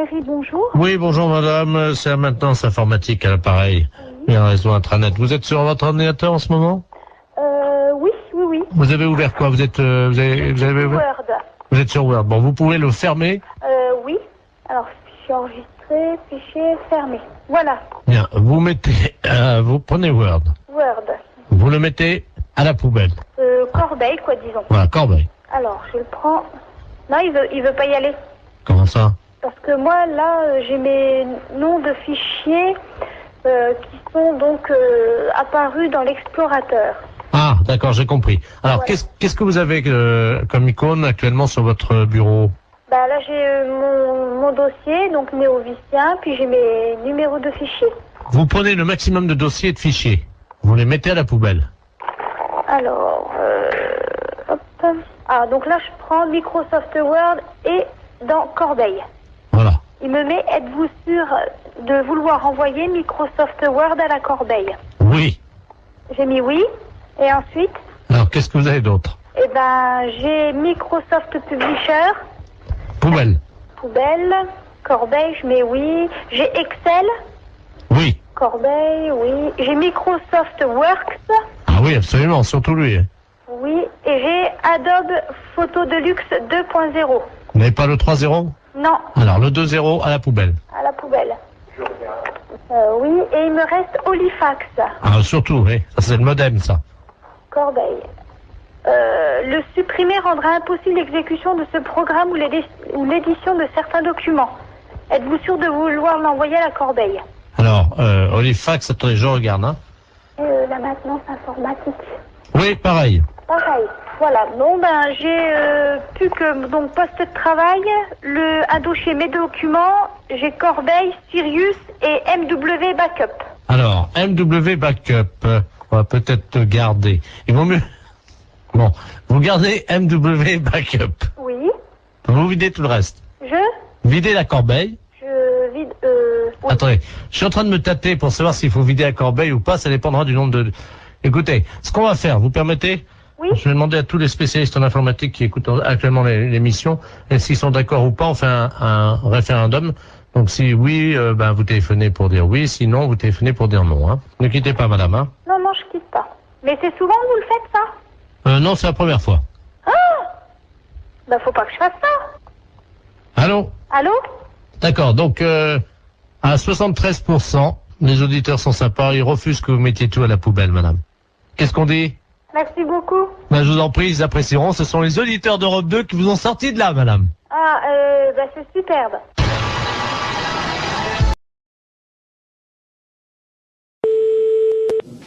Mairie, bonjour. Oui, bonjour madame, c'est la maintenance informatique à l'appareil et un réseau intranet. Vous êtes sur votre ordinateur en ce moment? Oui. Vous avez ouvert quoi? Vous avez ouvert? Word. Vous êtes sur Word. Bon, vous pouvez le fermer. Oui. Alors, fichier enregistré, fichier fermé. Voilà. Bien, vous mettez, vous prenez Word. Word. Vous le mettez à la poubelle. Corbeille, quoi, disons. Voilà, corbeille. Alors, je le prends. Non, il veut pas y aller. Comment ça? Parce que moi, là, j'ai mes noms de fichiers qui sont donc apparus dans l'explorateur. Ah, d'accord, j'ai compris. Alors, Voilà. qu'est-ce que vous avez comme icône actuellement sur votre bureau? Bah là, j'ai mon dossier, donc néovicien, puis j'ai mes numéros de fichiers. Vous prenez le maximum de dossiers et de fichiers. Vous les mettez à la poubelle. Alors, hop. Ah, donc là, je prends Microsoft Word et dans Corbeille. Voilà. Il me met, êtes-vous sûr de vouloir envoyer Microsoft Word à la corbeille? Oui. J'ai mis oui. Et ensuite, Alors, qu'est-ce que vous avez d'autre? eh ben, j'ai Microsoft Publisher, Poubelle. poubelle, corbeille, je mets oui. J'ai Excel, Oui. corbeille, oui. J'ai Microsoft Works, Ah oui, absolument, surtout lui. Hein. oui. Et j'ai Adobe Photo Deluxe 2.0. Vous n'avez pas le 3.0? Non, Alors, le 2.0 à la poubelle. à la poubelle. Oui, et il me reste Olifax, Ah, surtout, oui. Ça, c'est le modem, ça. corbeille. Le supprimer rendra impossible l'exécution de ce programme ou l'édition de certains documents. Êtes-vous sûr de vouloir l'envoyer à la corbeille? Alors, Olifax, attendez, je regarde. Hein. La maintenance informatique. Oui, pareil. Pareil. Voilà. Bon, ben, j'ai plus que donc poste de travail, un dossier mes documents, j'ai Corbeille, Sirius et MW Backup. Alors, MW Backup, on va peut-être garder. Il vaut mieux... Bon, vous gardez MW Backup. Oui. Vous videz tout le reste. Videz la corbeille. Je vide. Oui. Attendez, je suis en train de me tâter pour savoir s'il faut vider la corbeille ou pas, ça dépendra du nombre de... Écoutez, ce qu'on va faire, vous permettez? Oui. Je vais demander à tous les spécialistes en informatique qui écoutent actuellement l'émission, et s'ils sont d'accord ou pas, on fait un référendum. Donc si oui, ben vous téléphonez pour dire oui, sinon vous téléphonez pour dire non. Hein. Ne quittez pas, madame. Hein. Non, je quitte pas. Mais c'est souvent que vous le faites, ça? Non, c'est la première fois. Ben, faut pas que je fasse ça. Allô? Allô? D'accord, donc à 73%, les auditeurs sont sympas, ils refusent que vous mettiez tout à la poubelle, madame. Qu'est-ce qu'on dit? Merci beaucoup. Ben, je vous en prie, ils apprécieront, ce sont les auditeurs d'Europe 2 qui vous ont sorti de là, madame. Ah, ben, c'est superbe.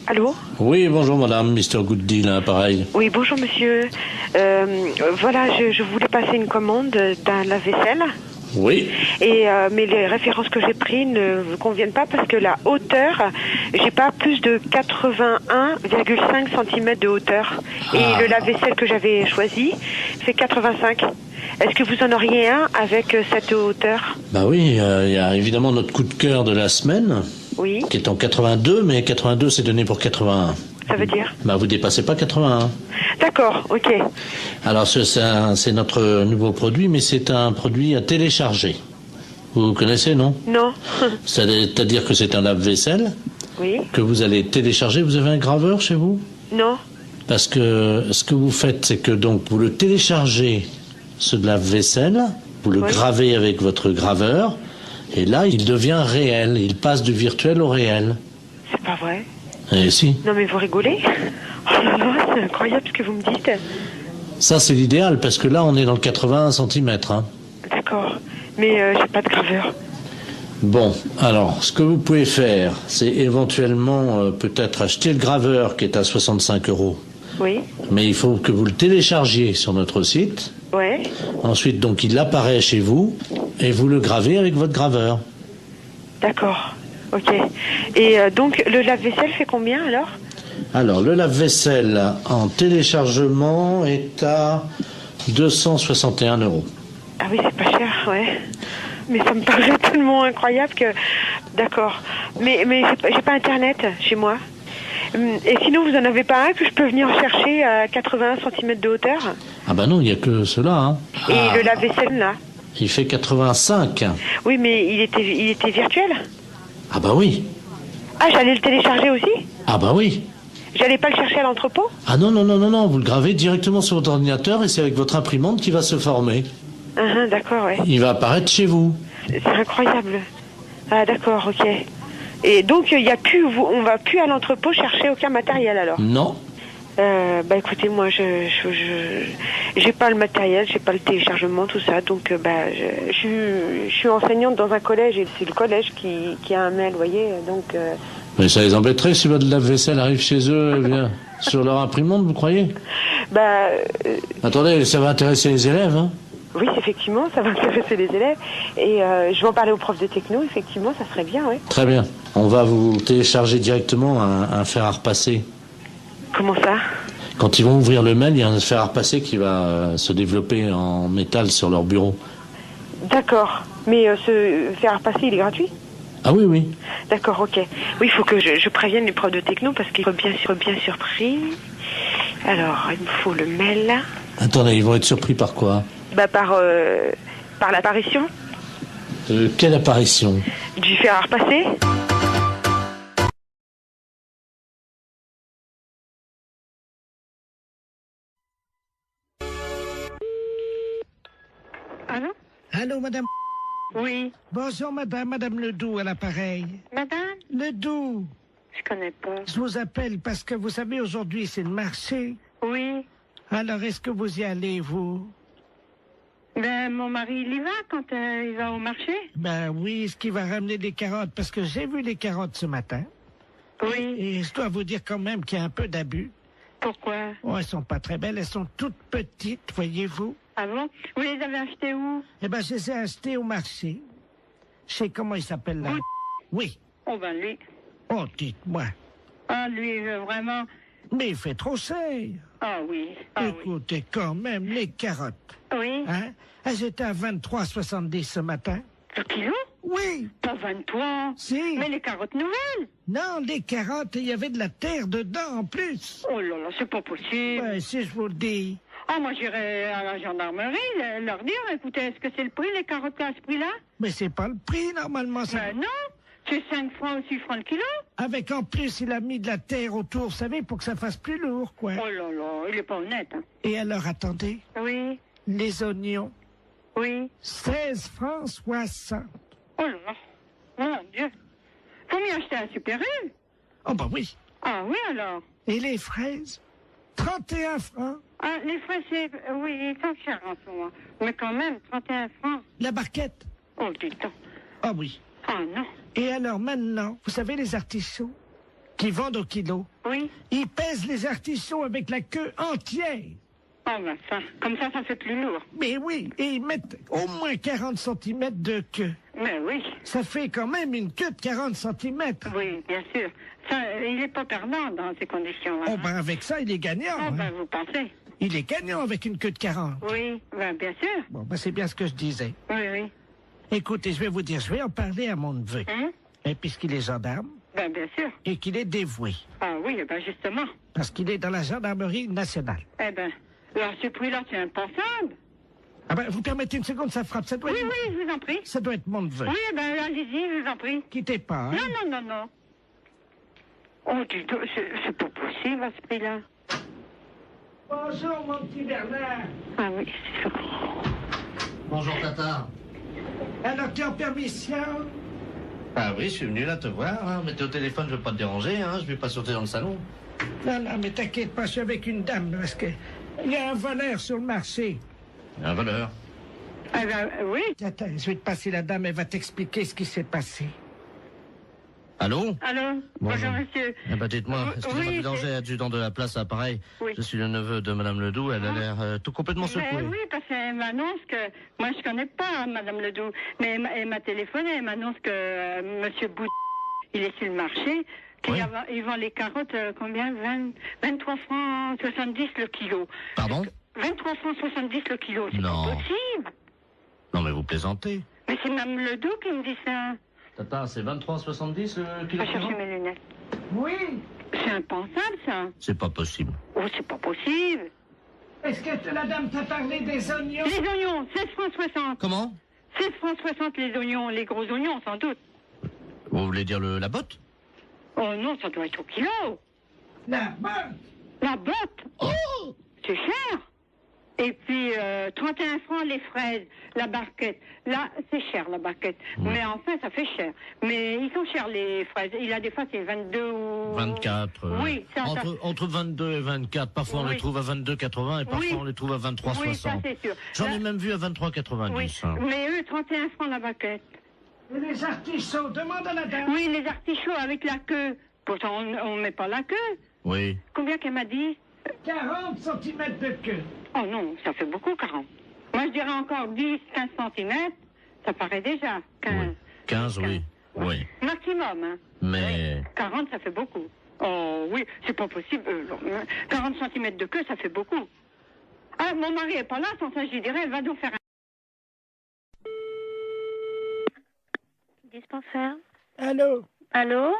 Allô? Oui, bonjour madame, Mr. Good Deal, hein, pareil. Oui, bonjour monsieur. Voilà, je voulais passer une commande d'un lave-vaisselle. Oui. Et mais les références que j'ai prises ne vous conviennent pas parce que la hauteur, j'ai pas plus de 81,5 cm de hauteur. Et le lave-vaisselle que j'avais choisi fait 85. Est-ce que vous en auriez un avec cette hauteur? Bah oui, il y a évidemment notre coup de cœur de la semaine, Oui. qui est en 82, mais 82 c'est donné pour 81. Ça veut dire? Bah vous dépassez pas 81. D'accord, ok. Alors c'est notre nouveau produit, mais c'est un produit à télécharger. Vous connaissez, non? Non. C'est-à-dire que c'est un lave-vaisselle Oui. que vous allez télécharger. Vous avez un graveur chez vous? Non. Parce que ce que vous faites, c'est que donc vous le téléchargez, ce lave-vaisselle, vous le gravez avec votre graveur, et là il devient réel. Il passe du virtuel au réel. C'est pas vrai. Eh si. Non mais vous rigolez? Oh là là, c'est incroyable ce que vous me dites. Ça c'est l'idéal, parce que là on est dans le 81 cm. Hein. D'accord. Mais j'ai pas de graveur. Bon, alors, ce que vous pouvez faire, c'est éventuellement peut-être acheter le graveur qui est à 65 €. Oui. Mais il faut que vous le téléchargiez sur notre site. Ouais. Ensuite, donc, il apparaît chez vous et vous le gravez avec votre graveur. D'accord. Ok. Et donc, le lave-vaisselle fait combien alors? Alors, le lave-vaisselle en téléchargement est à 261 €. Ah oui, c'est pas cher, ouais. Mais ça me paraît tellement incroyable que... D'accord. Mais j'ai pas Internet chez moi. Et sinon, vous en avez pas un que je peux venir chercher à 81 cm de hauteur? Ah bah non, il n'y a que cela. Hein. Et le lave-vaisselle, là? Il fait 85. Oui, mais il était virtuel? Ah bah oui. Ah, j'allais le télécharger aussi? Ah bah oui. J'allais pas le chercher à l'entrepôt? Ah non, non, non, non, non, vous le gravez directement sur votre ordinateur et c'est avec votre imprimante qui va se former. D'accord, ouais. Il va apparaître chez vous. C'est incroyable. Ah, d'accord, ok. Et donc, on va plus à l'entrepôt chercher aucun matériel alors? Non. Bah écoutez, moi j'ai pas le matériel, j'ai pas le téléchargement, tout ça, donc je suis enseignante dans un collège et c'est le collège qui a un mail, vous voyez, donc... Mais ça les embêterait si votre lave-vaisselle arrive chez eux, eh bien, sur leur imprimante, vous croyez? Attendez, ça va intéresser les élèves, hein? Oui, effectivement, ça va intéresser les élèves. Et je vais en parler aux profs de techno, effectivement, ça serait bien, oui. Très bien. On va vous télécharger directement un fer à repasser. Comment ça? Quand ils vont ouvrir le mail, il y a un fer à repasser qui va se développer en métal sur leur bureau. D'accord. Mais ce fer à repasser, il est gratuit? Ah oui, oui. D'accord, ok. Oui, il faut que je prévienne les profs de techno parce qu'ils sont bien surpris. Alors, il me faut le mail. Attendez, ils vont être surpris par quoi? Par l'apparition. Quelle apparition? Du fer à repasser. Allô? Allô, madame? Oui. Bonjour, madame Ledoux à l'appareil. Madame? Ledoux, Je connais pas. je vous appelle parce que vous savez, aujourd'hui, c'est le marché. Oui. Alors, est-ce que vous y allez, vous? Ben, mon mari, il y va quand il va au marché? Ben oui, est-ce qu'il va ramener des carottes? Parce que j'ai vu les carottes ce matin. Oui. Et je dois vous dire quand même qu'il y a un peu d'abus. Pourquoi? Oh, elles sont pas très belles, elles sont toutes petites, voyez-vous. Ah bon? Vous les avez achetées où? Eh ben, je les ai achetées au marché. Je sais comment il s'appelle là. Oui. Oh ben lui. Oh, dites-moi. Ah lui, vraiment. Mais il fait trop cher. Ah oui. Ah Écoutez, quand même, les carottes. oui. Hein? Elles étaient à 23,70 ce matin. Le kilo? Oui. Pas 23. Si. Mais les carottes nouvelles? Non, les carottes, il y avait de la terre dedans en plus. Oh là là, c'est pas possible. Ouais, si je vous le dis. Ah, moi j'irai à la gendarmerie leur dire, écoutez, est-ce que c'est le prix, les carottes à ce prix-là? Mais c'est pas le prix, normalement. Ça... Ben non, c'est 5 francs ou 6 francs le kilo. Avec en plus, il a mis de la terre autour, vous savez, pour que ça fasse plus lourd, quoi. Oh là là, il est pas honnête. Hein. Et alors, attendez, Oui, les oignons, oui. 16 francs 60. Oh là là, mon Dieu. Faut m'y acheter un Super U. Oh, bah oui. Ah oui alors. Et les fraises, 31 francs. Ah, les frais, c'est... Oui, ils sont chers en ce moment. Mais quand même, 31 francs. La barquette. Oh, dis donc. Ah oui. Ah non. Et alors maintenant, vous savez les artichauts qui vendent au kilo, Oui. ils pèsent les artichauts avec la queue entière. Oh ben ça, comme ça fait plus lourd. Mais oui, et ils mettent au moins 40 cm de queue. Mais oui. Ça fait quand même une queue de 40 cm. Oui, bien sûr. Ça, il n'est pas perdant dans ces conditions-là. Oh ben avec ça, il est gagnant. Oh ben hein. vous pensez? Il est gagnant avec une queue de 40. Oui, ben bien sûr. Bon, ben c'est bien ce que je disais. Oui, oui. Écoutez, je vais vous dire, je vais en parler à mon neveu. Hein? Et puisqu'il est gendarme Ben bien sûr. et qu'il est dévoué. Ah oui, ben justement. Parce qu'il est dans la gendarmerie nationale. Eh ben, alors ce prix-là, c'est impensable. Ah ben, vous permettez une seconde, ça frappe. Ça doit Oui, être... oui, je vous en prie. Ça doit être mon neveu. Oui, ben allez-y, je vous en prie. Quittez pas, hein. Non, non, non, non. Oh, dis donc, c'est pas possible à ce prix-là. Bonjour, mon petit Bernard. Ah oui, c'est ça. Bonjour, Tata. Alors, tu es en permission? Ah oui, je suis venu là te voir, hein. Mais t'es au téléphone, je veux pas te déranger, hein. Je vais pas sauter dans le salon. Non, non, mais t'inquiète pas, je suis avec une dame, parce que il y a un voleur sur le marché. Un voleur. Ah ben oui. Attends, je vais te passer la dame, elle va t'expliquer ce qui s'est passé. Allô? Allô? Bonjour, monsieur. Eh ben, dites-moi, excusez-moi Oui, du danger, adjudant de la place à pareil. Oui. Je suis le neveu de Madame Ledoux, elle a l'air tout complètement secouée. Mais oui, parce qu'elle m'annonce que... Moi, je connais pas Madame Ledoux, mais elle m'a téléphoné, elle m'annonce que Monsieur Bout... il est sur le marché, qu'il Oui. il vend les carottes, combien? 23 francs 70 le kilo. Pardon? 23 francs 70 le kilo, c'est Non. pas possible. Non mais vous plaisantez. Mais c'est Mme Ledoux qui me dit ça. Tata, c'est 23,70 le Je kilo vais chercher mes lunettes. Oui? C'est impensable, ça. C'est pas possible. Oh, c'est pas possible. Est-ce que la dame t'a parlé des oignons? Les oignons, 16 francs 60. Comment? 7 francs 60 les oignons, les gros oignons, sans doute. Vous voulez dire la botte? Oh non, ça doit être au kilo. La botte. La botte? Oh, c'est cher. Et puis, 31 francs les fraises, la barquette. Là, c'est cher, la barquette. Mais enfin, ça fait cher. Mais ils sont chers, les fraises. Il a des fois, c'est 22 ou... 24. Oui, ça... Entre 22 et 24. Parfois, on les trouve à 22,80 et parfois, on les trouve à 23,60. Oui, ça, c'est sûr. J'en ai même vu à 23,90. Oui, mais eux, 31 francs la barquette. Et les artichauts, demande à la dame. Oui, les artichauts avec la queue. Pourtant, on ne met pas la queue. Oui. Combien qu'elle m'a dit? 40 cm de queue. Oh non, ça fait beaucoup, 40. Moi, je dirais encore 10, 15 cm. Ça paraît déjà. 15. Oui. 15, oui. Oui. Maximum, hein. Mais... 40, ça fait beaucoup. Oh oui, c'est pas possible. 40 cm de queue, ça fait beaucoup. Ah, mon mari est pas là, sans ça, je lui dirais, elle va donc faire un... Dispensaire. Allô? Allô?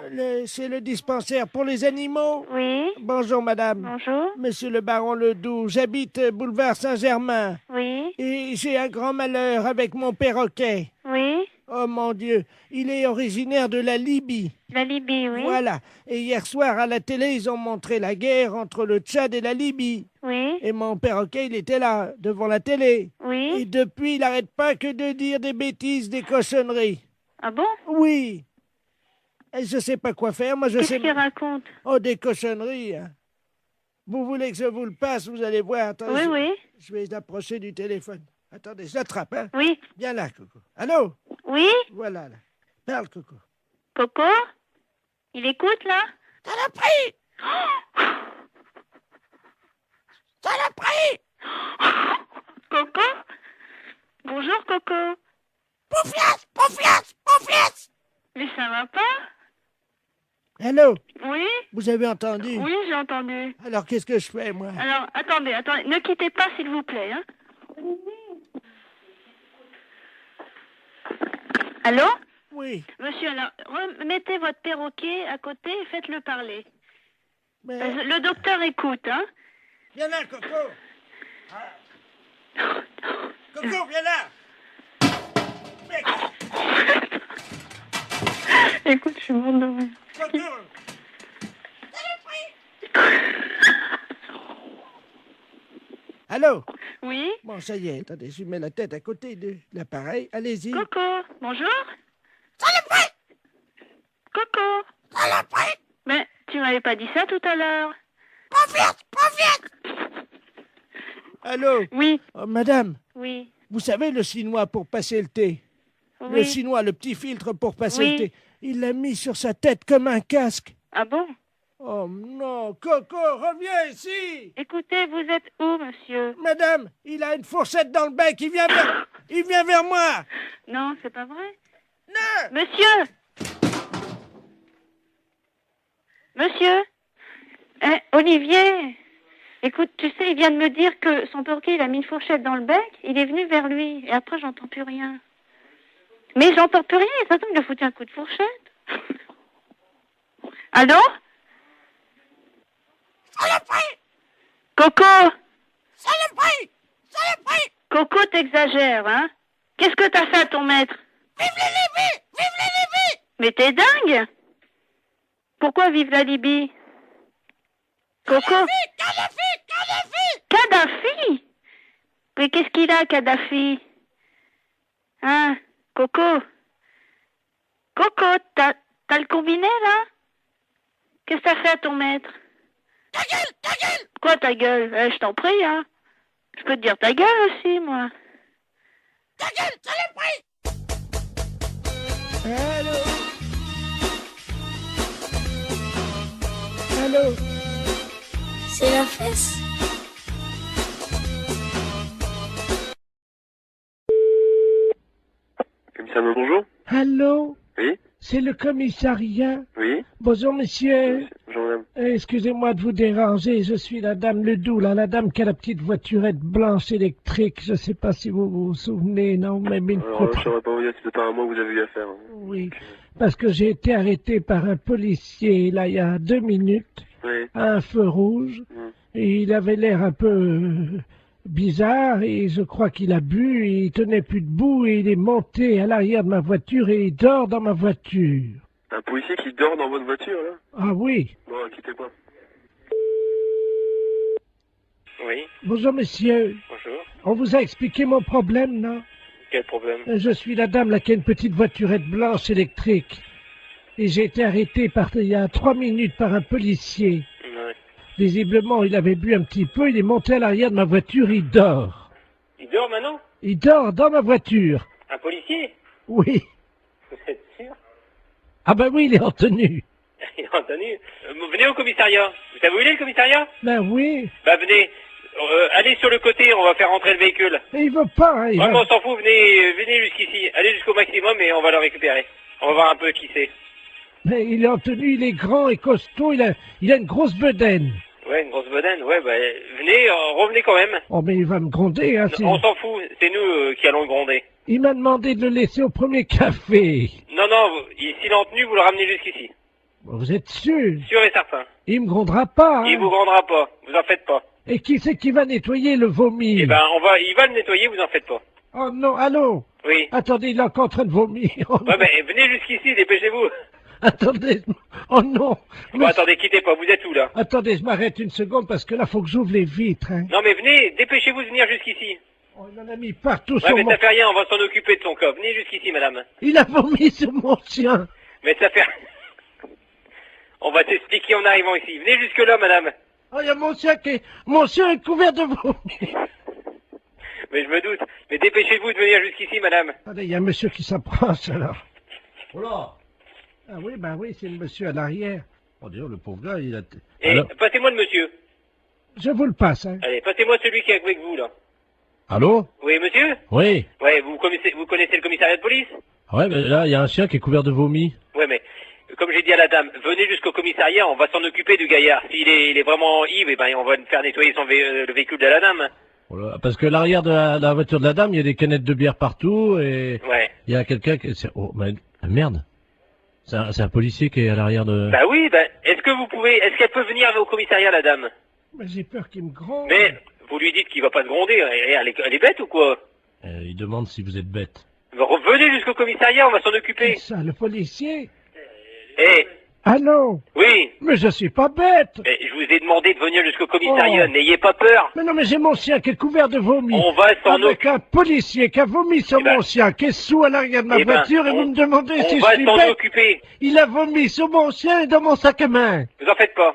C'est le dispensaire pour les animaux? Oui. Bonjour, madame. Bonjour. Monsieur le baron Ledoux, j'habite boulevard Saint-Germain. Oui. Et j'ai un grand malheur avec mon perroquet. Oui. Oh mon Dieu, il est originaire de la Libye. La Libye, oui. Voilà. Et hier soir, à la télé, ils ont montré la guerre entre le Tchad et la Libye. Oui. Et mon perroquet, il était là, devant la télé. Oui. Et depuis, il n'arrête pas que de dire des bêtises, des cochonneries. Ah bon? Oui. Et je sais pas quoi faire, moi je sais... Qu'est-ce qu'il raconte? Oh, des cochonneries. Hein. Vous voulez que je vous le passe, vous allez voir. Attendez, Oui, oui. Je vais l'approcher du téléphone. Attendez, je l'attrape, hein. Oui. Viens là, Coco. Allô? Oui? Voilà, là. Parle, Coco. Coco? Il écoute, là? Saloperie! Saloperie! Coco? Bonjour, Coco. Pouffias! Pouffias! Pouffias! Mais ça va pas? Allô? Oui? Vous avez entendu? Oui, j'ai entendu. Alors, qu'est-ce que je fais, moi? Alors, attendez. Ne quittez pas, s'il vous plaît, hein. Allô? Oui. Monsieur, alors, remettez votre perroquet à côté et faites-le parler. Mais... Le docteur écoute, hein? Viens là, Coco! Ah. Coco, viens là! Mec. Écoute, je suis morte de rire. Coco! Allô? Oui? Bon, ça y est, attendez, je mets la tête à côté de l'appareil. Allez-y. Coco, bonjour? Coco! Mais tu m'avais pas dit ça tout à l'heure. Allô? Oui, Oh, madame, oui, vous savez le chinois pour passer le thé? Le oui. chinois, le petit filtre pour passer Oui. le thé. Il l'a mis sur sa tête comme un casque. Ah bon? Oh non, Coco, reviens ici! Écoutez, vous êtes où, monsieur? Madame, il a une fourchette dans le bec, il vient vers moi! Non, c'est pas vrai. Non! Monsieur! Monsieur? Olivier! Écoute, tu sais, il vient de me dire que son perroquet, il a mis une fourchette dans le bec, il est venu vers lui, et après, j'entends plus rien. Mais j'entends plus rien, et ça tombe, il a foutu un coup de fourchette. Allô? Coco! Saloperie! Coco, t'exagères, hein? Qu'est-ce que t'as fait à ton maître? Vive la Libye! Vive la Libye! Mais t'es dingue! Pourquoi vive la Libye? Coco? Kadhafi! Mais qu'est-ce qu'il a, Kadhafi? Hein? Coco? Coco, t'as le combiné, là? Qu'est-ce que t'as fait à ton maître? Ta gueule! Quoi, ta gueule? Je t'en prie, hein. Je peux te dire ta gueule aussi, moi. Allô? Allô? C'est la fesse. Commissariat, bonjour. Allô? Oui, C'est le commissariat? oui. Bonjour, monsieur. Bonjour, madame. Excusez-moi de vous déranger, je suis la dame Ledoux, là, la dame qui a la petite voiturette blanche électrique. Je sais pas si vous vous souvenez, non, mais une Alors, fois... je ne saurais pas vous dire si c'est pas à moi que vous avez eu affaire. Hein. Oui, parce que j'ai été arrêté par un policier, là, il y a 2 minutes, Oui. à un feu rouge, Mm. et il avait l'air un peu bizarre et je crois qu'il a bu et il tenait plus debout et il est monté à l'arrière de ma voiture et il dort dans ma voiture. Un policier qui dort dans votre voiture, là? Ah oui. Bon, quittez pas. Oui. Bonjour monsieur. Bonjour. On vous a expliqué mon problème, non? Quel problème? Je suis la dame là qui a une petite voiturette blanche électrique. Et j'ai été arrêté il y a 3 minutes par un policier. Ouais. Visiblement, il avait bu un petit peu, il est monté à l'arrière de ma voiture, il dort. Il dort maintenant? Il dort dans ma voiture. Un policier? Oui. Vous êtes sûr? Ah ben oui, il est en tenue. Il est en tenue. Venez au commissariat. Vous savez où il est, le commissariat? Ben oui. Bah venez. Allez sur le côté, on va faire rentrer le véhicule. Mais il veut pas, hein, Vraiment, on s'en fout, venez jusqu'ici. Allez jusqu'au maximum et on va le récupérer. On va voir un peu qui c'est. Mais il est en tenue, il est grand et costaud, il a une grosse bedaine. Ouais, une grosse bedaine, ouais, bah venez, revenez quand même. Oh mais il va me gronder, hein. On s'en fout, c'est nous qui allons le gronder. Il m'a demandé de le laisser au premier café. Non, s'il est en tenue, vous le ramenez jusqu'ici. Vous êtes sûr? Sûr et certain. Il me grondera pas, hein. Il vous grondera pas, vous en faites pas. Et qui c'est qui va nettoyer le vomi? Eh ben, il va le nettoyer, vous en faites pas. Oh non, allô? Oui. Attendez, il est encore en train de vomir. Oh, ouais, ben, venez jusqu'ici, dépêchez-vous. attendez, oh non. Bon, attendez, quittez pas, vous êtes où, là? Attendez, je m'arrête une seconde parce que là, faut que j'ouvre les vitres, hein. Non, mais venez, dépêchez-vous de venir jusqu'ici. Oh, il en a mis partout Ouais, sur mais mon... ça fait rien, on va s'en occuper de son cas. Venez jusqu'ici, madame. Il a vomi sur mon chien. Mais ça fait... On va t'expliquer en arrivant ici. Venez jusque-là, madame. Oh, il y a mon chien est couvert de vomi. Mais je me doute. Mais dépêchez-vous de venir jusqu'ici, madame. Attendez, il y a un monsieur qui s'approche, alors. Oh là. Ah oui, ben oui, c'est le monsieur à l'arrière. Oh, d'ailleurs, le pauvre gars, il a... Et Alors... passez-moi le monsieur. Je vous le passe, hein. Allez, passez-moi celui qui est avec vous, là. Allô? Oui, monsieur? Oui. Ouais, vous connaissez le commissariat de police? Ouais, mais là, il y a un chien qui est couvert de vomi. Ouais, mais comme j'ai dit à la dame, venez jusqu'au commissariat, on va s'en occuper du gaillard. S'il est vraiment ivre, eh ben, on va faire nettoyer le véhicule de la dame. Voilà, parce que l'arrière de la voiture de la dame, il y a des canettes de bière partout et ouais. Il y a quelqu'un qui... Oh, mais merde. C'est un policier qui est à l'arrière de... Bah oui, est-ce qu'elle peut venir au commissariat, la dame? Mais j'ai peur qu'il me gronde. Mais vous lui dites qu'il va pas se gronder, elle est bête ou quoi? Il demande si vous êtes bête. Venez jusqu'au commissariat, on va s'en occuper. C'est ça, le policier? Eh. Allô? Oui. Mais je suis pas bête. Mais je vous ai demandé de venir jusqu'au commissariat, n'ayez pas peur. Mais non, mais j'ai mon chien qui est couvert de vomi. On va s'en occuper. Avec un policier qui a vomi sur mon chien, qui est sous à l'arrière de ma voiture, et vous me demandez si je suis bête. On va s'en occuper. Il a vomi sur mon chien et dans mon sac à main. Vous en faites pas.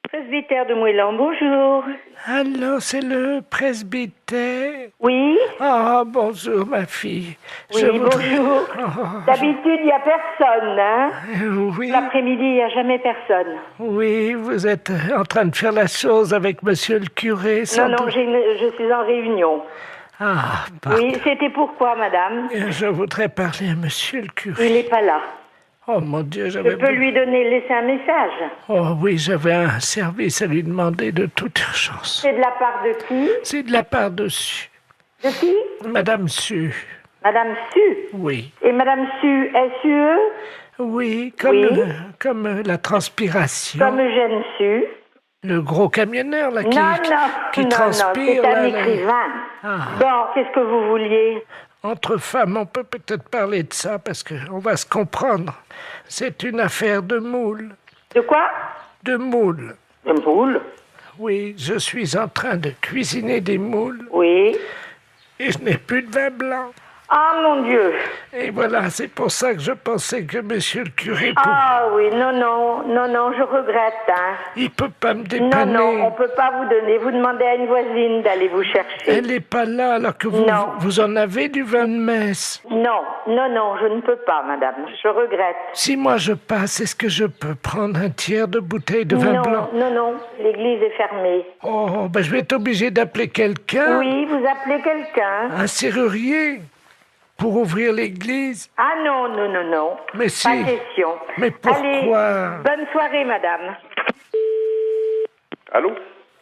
Presbytère de Moëlan, bonjour. Allô, c'est le presbytère? Oui. Ah, bonjour, ma fille. Oui, bonjour. D'habitude, il n'y a personne, hein? Oui. L'après-midi, il n'y a jamais personne. Oui, vous êtes en train de faire la chose avec monsieur le curé, sans Non, doute. je suis en réunion. Ah, pardon. Oui, c'était pourquoi, madame? Je voudrais parler à monsieur le curé. Il n'est pas là. Oh mon Dieu, Je peux lui laisser un message. Oh oui, j'avais un service à lui demander de toute urgence. C'est de la part de qui? C'est de la part de Su. De qui? Madame Su. Madame Su? Oui. Et Madame Su, S-U-E? Oui, comme la transpiration. Comme Eugène Su. Le gros camionneur, là, qui non, transpire. c'est un écrivain. Ah. Bon, qu'est-ce que vous vouliez? Entre femmes, on peut peut-être parler de ça, parce qu'on va se comprendre. C'est une affaire de moule. De quoi? De moules. De moules? Oui, je suis en train de cuisiner des moules. Oui. Et je n'ai plus de vin blanc. Ah, mon Dieu! Et voilà, c'est pour ça que je pensais que monsieur le curé... Ah oui, non, je regrette, hein. Il peut pas me dépanner. Non, on peut pas vous donner. Vous demandez à une voisine d'aller vous chercher. Elle n'est pas là, alors que vous en avez du vin de messe. Non, je ne peux pas, madame. Je regrette. Si moi je passe, est-ce que je peux prendre un tiers de bouteille de vin blanc? Non, l'église est fermée. Oh, je vais être obligé d'appeler quelqu'un. Oui, vous appelez quelqu'un. Un serrurier? Pour ouvrir l'église? Ah non. Mais si. Pas question. Mais pourquoi? Allez, bonne soirée, madame. Allô?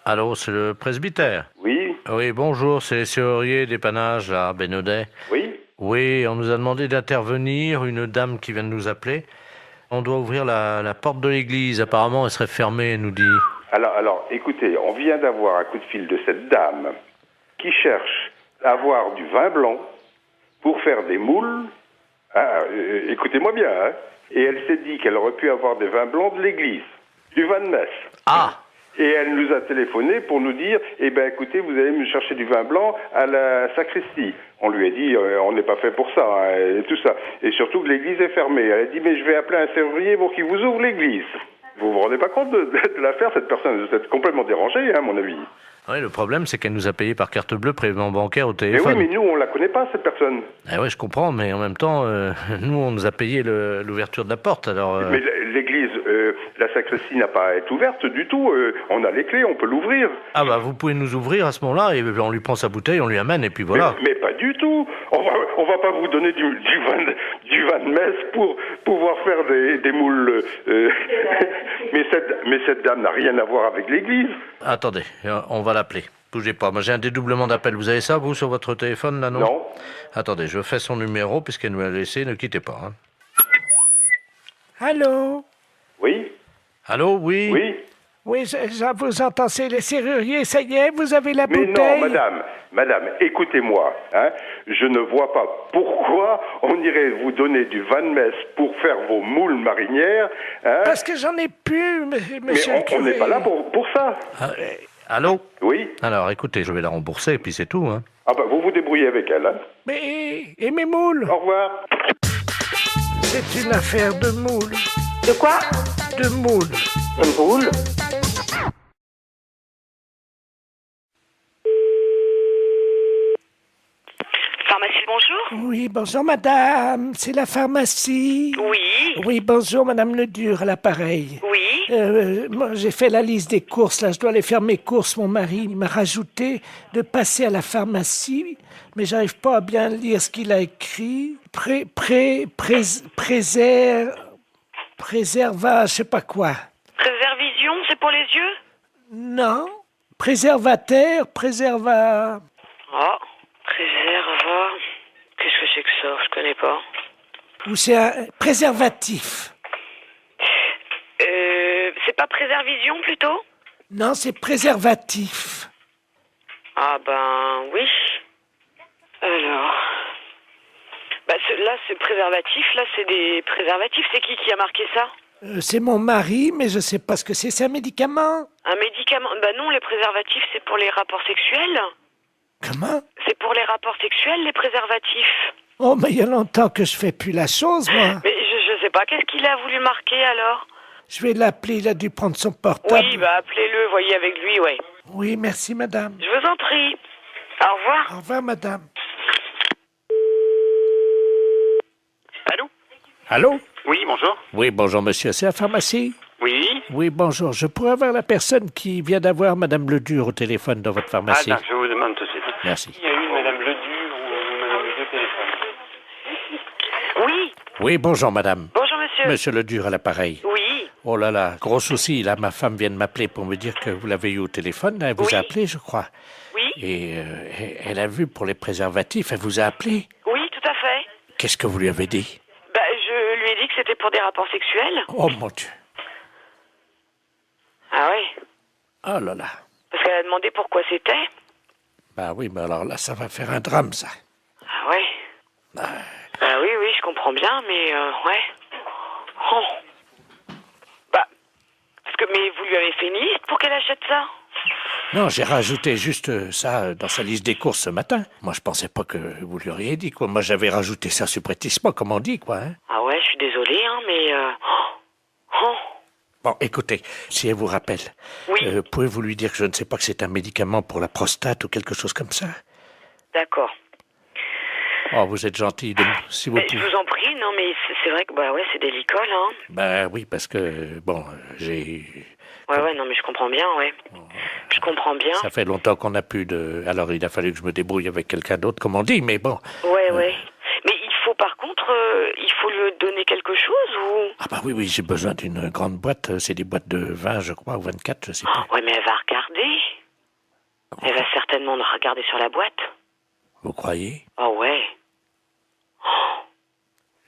Allô, c'est le presbytère? Oui. Oui, bonjour, c'est les serruriers dépannage à Bénodet. Oui. Oui, on nous a demandé d'intervenir, une dame qui vient de nous appeler. On doit ouvrir la porte de l'église, apparemment elle serait fermée, elle nous dit. Alors, écoutez, on vient d'avoir un coup de fil de cette dame qui cherche à avoir du vin blanc pour faire des moules. Écoutez-moi bien, hein. Et elle s'est dit qu'elle aurait pu avoir des vins blancs de l'église, du vin de messe. Ah. Et elle nous a téléphoné pour nous dire, eh ben écoutez, vous allez me chercher du vin blanc à la sacristie. On lui a dit, on n'est pas fait pour ça, hein, et tout ça. Et surtout que l'église est fermée. Elle a dit, mais je vais appeler un serrurier pour qu'il vous ouvre l'église. Vous vous rendez pas compte de l'affaire, cette personne, vous êtes complètement dérangée, hein, à mon avis. Oui, le problème, c'est qu'elle nous a payé par carte bleue prélèvement bancaire au Mais téléphone. oui, mais nous, on la connaît pas, cette personne. Eh oui, je comprends, mais en même temps, nous, on nous a payé l'ouverture de la porte, alors... Mais l'église, la sacristie n'a pas à être ouverte du tout. On a les clés, on peut l'ouvrir. Ah bah, vous pouvez nous ouvrir à ce moment-là, et on lui prend sa bouteille, on lui amène, et puis voilà. Mais pas du tout. On va pas vous donner du vin de messe pour pouvoir faire des moules. mais cette dame n'a rien à voir avec l'église. Attendez, on va l'appeler. Bougez pas, moi j'ai un dédoublement d'appel. Vous avez ça, vous, sur votre téléphone, là, non? Non. Attendez, je fais son numéro, puisqu'elle nous l'a laissé, ne quittez pas. Hein. Allô? Oui? Allô, oui? Oui? Oui, je vous entends, c'est les serruriers, ça y est, vous avez la Mais bouteille? non, madame, écoutez-moi, hein, je ne vois pas pourquoi on irait vous donner du vin de messe pour faire vos moules marinières. Hein. Parce que j'en ai plus, monsieur Mais on n'est pas là pour ça. Allô? Oui? Alors, écoutez, je vais la rembourser, et puis c'est tout, hein. Ah bah, vous vous débrouillez avec elle, hein. Mais, et mes moules? Au revoir. C'est une affaire de moules. De quoi? De moules. De moules? Pharmacie, bonjour. Oui, bonjour madame, c'est la pharmacie. Oui. Oui, bonjour madame Ledur, à l'appareil. Oui. Moi, j'ai fait la liste des courses, là, je dois aller faire mes courses. Mon mari il m'a rajouté de passer à la pharmacie, mais j'arrive pas à bien lire ce qu'il a écrit. Préserva, je sais pas quoi. Préservision, c'est pour les yeux? Non. Préservateur, Oh, préserva... Qu'est-ce que c'est que ça? Je connais pas. Ou c'est un préservatif. C'est pas préservision, plutôt? Non, c'est préservatif. Ah ben, oui. Alors... Bah, là, c'est préservatif, là, c'est des préservatifs. C'est qui a marqué ça? C'est mon mari, mais je sais pas ce que c'est un médicament. Un médicament? Bah non, les préservatifs, c'est pour les rapports sexuels. Comment? C'est pour les rapports sexuels, les préservatifs. Oh, mais il y a longtemps que je fais plus la chose, moi. Mais je sais pas, qu'est-ce qu'il a voulu marquer, alors? Je vais l'appeler, il a dû prendre son portable. Oui, bah appelez-le, voyez avec lui, ouais. Oui, merci, madame. Je vous en prie. Au revoir. Au revoir, madame. Allô? Allô? Oui, bonjour. Oui, bonjour, monsieur. C'est la pharmacie? Oui? Oui, bonjour. Je pourrais avoir la personne qui vient d'avoir madame Ledur au téléphone dans votre pharmacie? Ah, je vous demande tout de suite. Merci. Il y a eu madame Ledur ou madame Ledur au téléphone? Oui. Oui, bonjour, madame. Bonjour, monsieur. Monsieur Ledur à l'appareil. Oui. Oh là là, gros souci. Là, ma femme vient de m'appeler pour me dire que vous l'avez eu au téléphone. Elle vous a appelé, je crois. Oui. Et elle a vu pour les préservatifs. Elle vous a appelé? Oui, tout à fait. Qu'est-ce que vous lui avez dit? Bah, je lui ai dit que c'était pour des rapports sexuels. Oh, mon Dieu. Ah ouais? Oh là là. Parce qu'elle a demandé pourquoi c'était. Bah oui, mais alors là, ça va faire un drame, ça. Ah ouais? Bah oui, je comprends bien, mais ouais. Oh. Bah, parce que, mais vous lui avez fait une liste pour qu'elle achète ça? Non, j'ai rajouté juste ça dans sa liste des courses ce matin. Moi, je pensais pas que vous lui auriez dit, quoi. Moi, j'avais rajouté ça subrepticement, comme on dit, quoi. Hein. Ah ouais, je suis désolée, hein, mais... Oh. Bon, écoutez, si elle vous rappelle, pouvez-vous lui dire que je ne sais pas que c'est un médicament pour la prostate ou quelque chose comme ça? D'accord. Oh, vous êtes gentil, si vous Mais pouvez. je vous en prie, non, mais c'est vrai que, bah ouais, c'est délicat, là. Hein. Ben oui, parce que, bon, j'ai... Ouais, non, mais je comprends bien, ouais. Je comprends bien. Ça fait longtemps qu'on n'a plus de... Alors, il a fallu que je me débrouille avec quelqu'un d'autre, comme on dit, mais bon. Ouais. Mais il faut, par contre, il faut lui donner quelque chose, ou... Ah bah oui, j'ai besoin d'une grande boîte. C'est des boîtes de 20, je crois, ou 24, je sais pas. Ouais, mais elle va regarder. Elle va certainement regarder sur la boîte. Vous croyez? Oh ouais.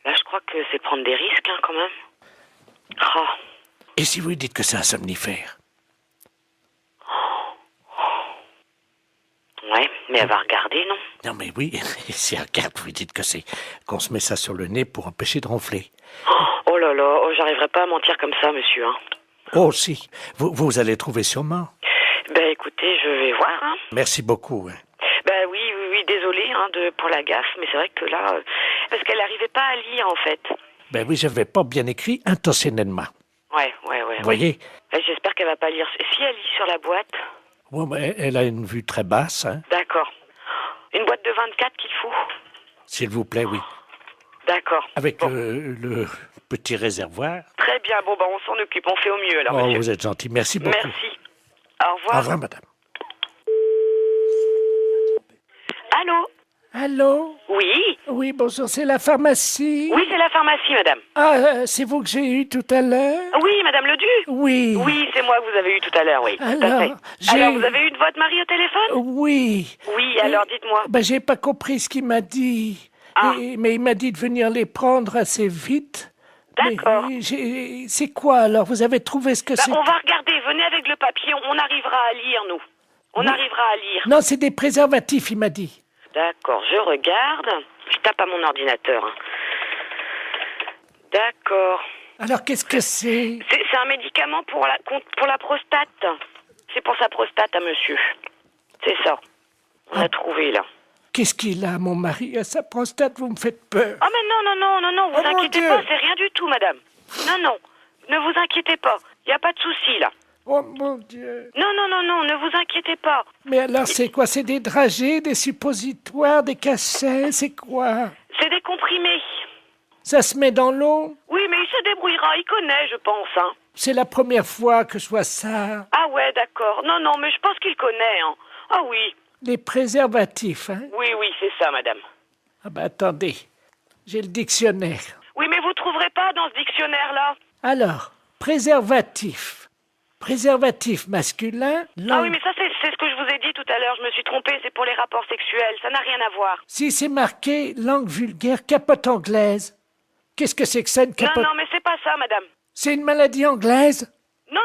Là, je crois que c'est prendre des risques, hein, quand même. Oh. Et si vous lui dites que c'est un somnifère? Mais elle va regarder, non? Non, mais oui, si elle regarde, vous dites que c'est qu'on se met ça sur le nez pour empêcher de ronfler. Oh là là, j'arriverai pas à mentir comme ça, monsieur. Hein. Oh, si. Vous allez trouver sûrement. Ben, écoutez, je vais voir. Hein. Merci beaucoup. Hein. Ben oui, désolé pour la gaffe, mais c'est vrai que là... parce qu'elle n'arrivait pas à lire, en fait. Ben oui, je n'avais pas bien écrit intentionnellement. Ouais. Vous voyez? J'espère qu'elle va pas lire. Si elle lit sur la boîte... Ouais, mais elle a une vue très basse. Hein. D'accord. Une boîte de 24 qu'il faut? S'il vous plaît, oui. D'accord. Avec le petit réservoir. Très bien, on s'en occupe, on fait au mieux alors, monsieur. Vous êtes gentil, merci beaucoup. Merci. Au revoir. Au revoir, madame. Allô? Allô? Oui? Oui, bonjour, c'est la pharmacie? Oui, c'est la pharmacie, madame. Ah, c'est vous que j'ai eu tout à l'heure? Oui, madame Ledu? Oui. Oui, c'est moi que vous avez eu tout à l'heure, oui. Alors, alors, vous avez eu votre mari au téléphone? Oui. Oui, alors dites-moi. Ben, j'ai pas compris ce qu'il m'a dit. Ah. Mais il m'a dit de venir les prendre assez vite. D'accord. C'est quoi alors? Vous avez trouvé ce que c'est? On va regarder, venez avec le papier, on arrivera à lire, nous. On arrivera à lire. Non, c'est des préservatifs, il m'a dit. D'accord, je regarde. Je tape à mon ordinateur. Hein. D'accord. Alors, qu'est-ce que c'est? C'est un médicament pour la prostate. C'est pour sa prostate à monsieur. C'est ça. On a trouvé, là. Qu'est-ce qu'il a, mon mari, à sa prostate? Vous me faites peur. Ah, mais non, vous inquiétez pas, c'est rien du tout, madame. Non, ne vous inquiétez pas. Il n'y a pas de souci, là. Oh, mon Dieu. Non, ne vous inquiétez pas. Mais alors, c'est quoi? C'est des dragées, des suppositoires, des cachets? C'est quoi? C'est des comprimés. Ça se met dans l'eau? Oui, mais il se débrouillera, il connaît, je pense, hein. C'est la première fois que je vois ça. Ah ouais, d'accord. Non, mais je pense qu'il connaît, hein. Ah oui. Les préservatifs, hein? Oui, c'est ça, madame. Ah ben, attendez. J'ai le dictionnaire. Oui, mais vous trouverez pas dans ce dictionnaire-là. Alors, préservatif. Préservatif masculin. Ah oui, mais ça, c'est ce que je vous ai dit tout à l'heure. Je me suis trompée, c'est pour les rapports sexuels. Ça n'a rien à voir. Si c'est marqué langue vulgaire, capote anglaise. Qu'est-ce que c'est que ça, une capote? Non, mais c'est pas ça, madame. C'est une maladie anglaise? Non,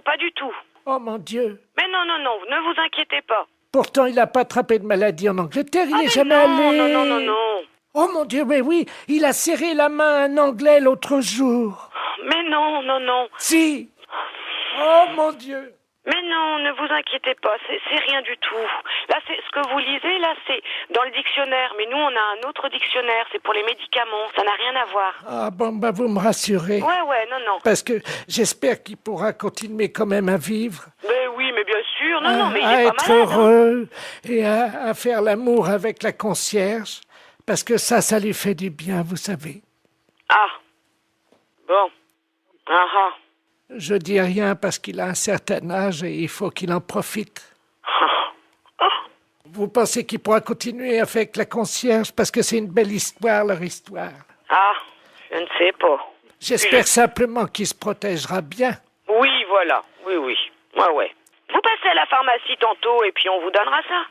pas du tout. Oh, mon Dieu. Mais non, ne vous inquiétez pas. Pourtant, il n'a pas attrapé de maladie en Angleterre, il n'est jamais allé. Non. Oh mon Dieu, mais oui, il a serré la main à un Anglais l'autre jour. Mais non. Si. Oh mon Dieu. Mais non, ne vous inquiétez pas, c'est rien du tout. Là, c'est ce que vous lisez, là, c'est dans le dictionnaire. Mais nous, on a un autre dictionnaire, c'est pour les médicaments, ça n'a rien à voir. Ah bon, bah vous me rassurez. Ouais, non. Parce que j'espère qu'il pourra continuer quand même à vivre. Mais oui, mais bien sûr, non, mais il à est pas être malade. heureux et à faire l'amour avec la concierge. Parce que ça lui fait du bien, vous savez. Ah. Bon. Ah. Je dis rien parce qu'il a un certain âge et il faut qu'il en profite. Vous pensez qu'il pourra continuer avec la concierge parce que c'est une belle histoire, leur histoire? Ah, je ne sais pas. J'espère simplement qu'il se protégera bien. Oui, voilà. Oui. Ouais. Vous passez à la pharmacie tantôt et puis on vous donnera ça.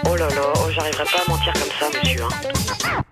Oh là là, j'arriverai pas à mentir comme ça, monsieur. Hein.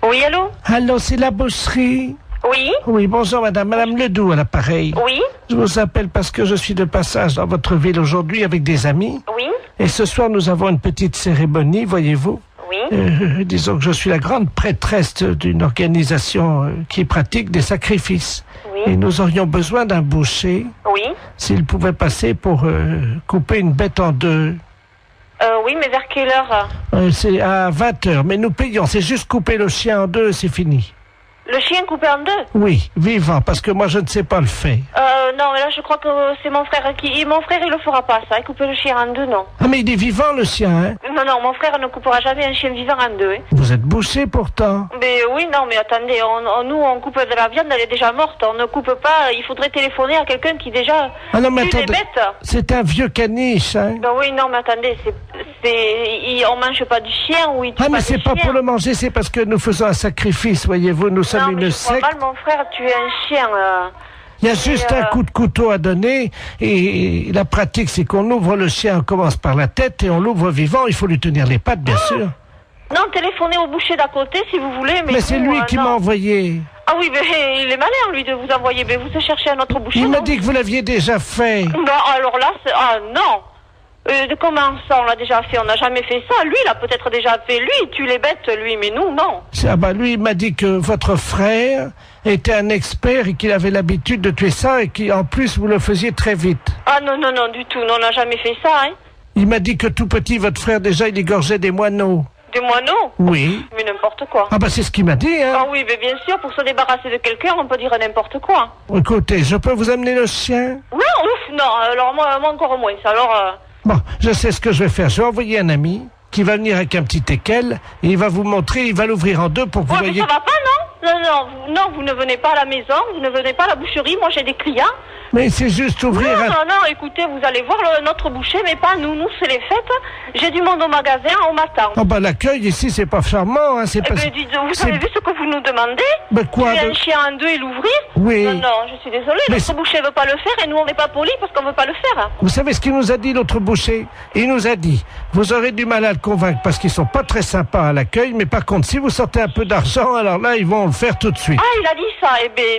Oui, allô? Allô, c'est la boucherie? Oui? Oui, bonjour madame Ledoux à l'appareil. Oui? Je vous appelle parce que je suis de passage dans votre ville aujourd'hui avec des amis. Oui? Et ce soir, nous avons une petite cérémonie, voyez-vous. Oui? Disons que je suis la grande prêtresse d'une organisation qui pratique des sacrifices. Oui? Et nous aurions besoin d'un boucher. Oui? S'il pouvait passer pour couper une bête en deux. Oui, mais vers quelle heure? C'est à 20h, mais nous payons. C'est juste couper le chien en deux, c'est fini. Le chien coupé en deux? Oui, vivant, parce que moi je ne sais pas le faire. Non, mais là je crois que c'est mon frère qui... Mon frère il le fera pas ça, couper le chien en deux, non. Ah mais il est vivant le chien, hein? Non, mon frère ne coupera jamais un chien vivant en deux. Hein. Vous êtes bouché pourtant. Mais oui, non, mais attendez, nous on coupe de la viande, elle est déjà morte, on ne coupe pas, il faudrait téléphoner à quelqu'un qui déjà non, mais tue les bêtes. C'est un vieux caniche, hein? Ben oui, non, mais attendez, on mange pas du chien ou il tue mais pas c'est du pas chien. pour le manger, c'est parce que nous faisons un sacrifice, voyez-vous, nous sommes une secte. Mal, mon frère tuer un chien. Il y a juste un coup de couteau à donner et la pratique c'est qu'on ouvre le chien, on commence par la tête et on l'ouvre vivant, il faut lui tenir les pattes bien sûr. Non, téléphonez au boucher d'à côté si vous voulez. Mais c'est lui qui m'a envoyé. Ah Ah oui, mais il est malin, lui, de vous envoyer. Mais vous cherchez un autre boucher. Il m'a dit que vous l'aviez déjà fait. Non, alors là, ah non. Comment ça, on l'a déjà fait? On n'a jamais fait ça. Lui, il a peut-être déjà fait. Lui, il tue les bêtes, lui, mais nous, non. Ah bah lui, il m'a dit que votre frère était un expert et qu'il avait l'habitude de tuer ça et qu'en plus, vous le faisiez très vite. Ah non, non, non, du tout. Non, on n'a jamais fait ça, hein. Il m'a dit que tout petit, votre frère, déjà, il égorgeait des moineaux. Des moineaux? Oui. Mais n'importe quoi. Ah bah c'est ce qu'il m'a dit, hein. Ah oui, mais bien sûr, pour se débarrasser de quelqu'un, on peut dire n'importe quoi. Écoutez, je peux vous amener le chien? Non, ouf, non. Alors moi encore moins. Alors... Bon, je sais ce que je vais faire. Je vais envoyer un ami qui va venir avec un petit teckel et il va vous montrer, il va l'ouvrir en deux pour que vous voyez... mais ça va pas, non, vous ne venez pas à la maison, vous ne venez pas à la boucherie, moi j'ai des clients. Mais c'est juste ouvrir... Non, écoutez, vous allez voir notre boucher, mais pas nous, c'est les fêtes. J'ai du monde au magasin, on m'attend. Oh bah l'accueil ici, c'est pas charmant, hein, c'est pas... dites, vous avez vu ce que vous nous demandez? Ben quoi? Tuer un chien en deux et l'ouvrir? Oui. Non, je suis désolée, notre boucher veut pas le faire et nous on n'est pas polis parce qu'on veut pas le faire. Vous savez ce qu'il nous a dit, l'autre boucher? Il nous a dit, vous aurez du mal à le convaincre parce qu'ils sont pas très sympas à l'accueil, mais par contre, si vous sortez un peu d'argent, alors là, ils vont le faire tout de suite. Ah, il a dit ça,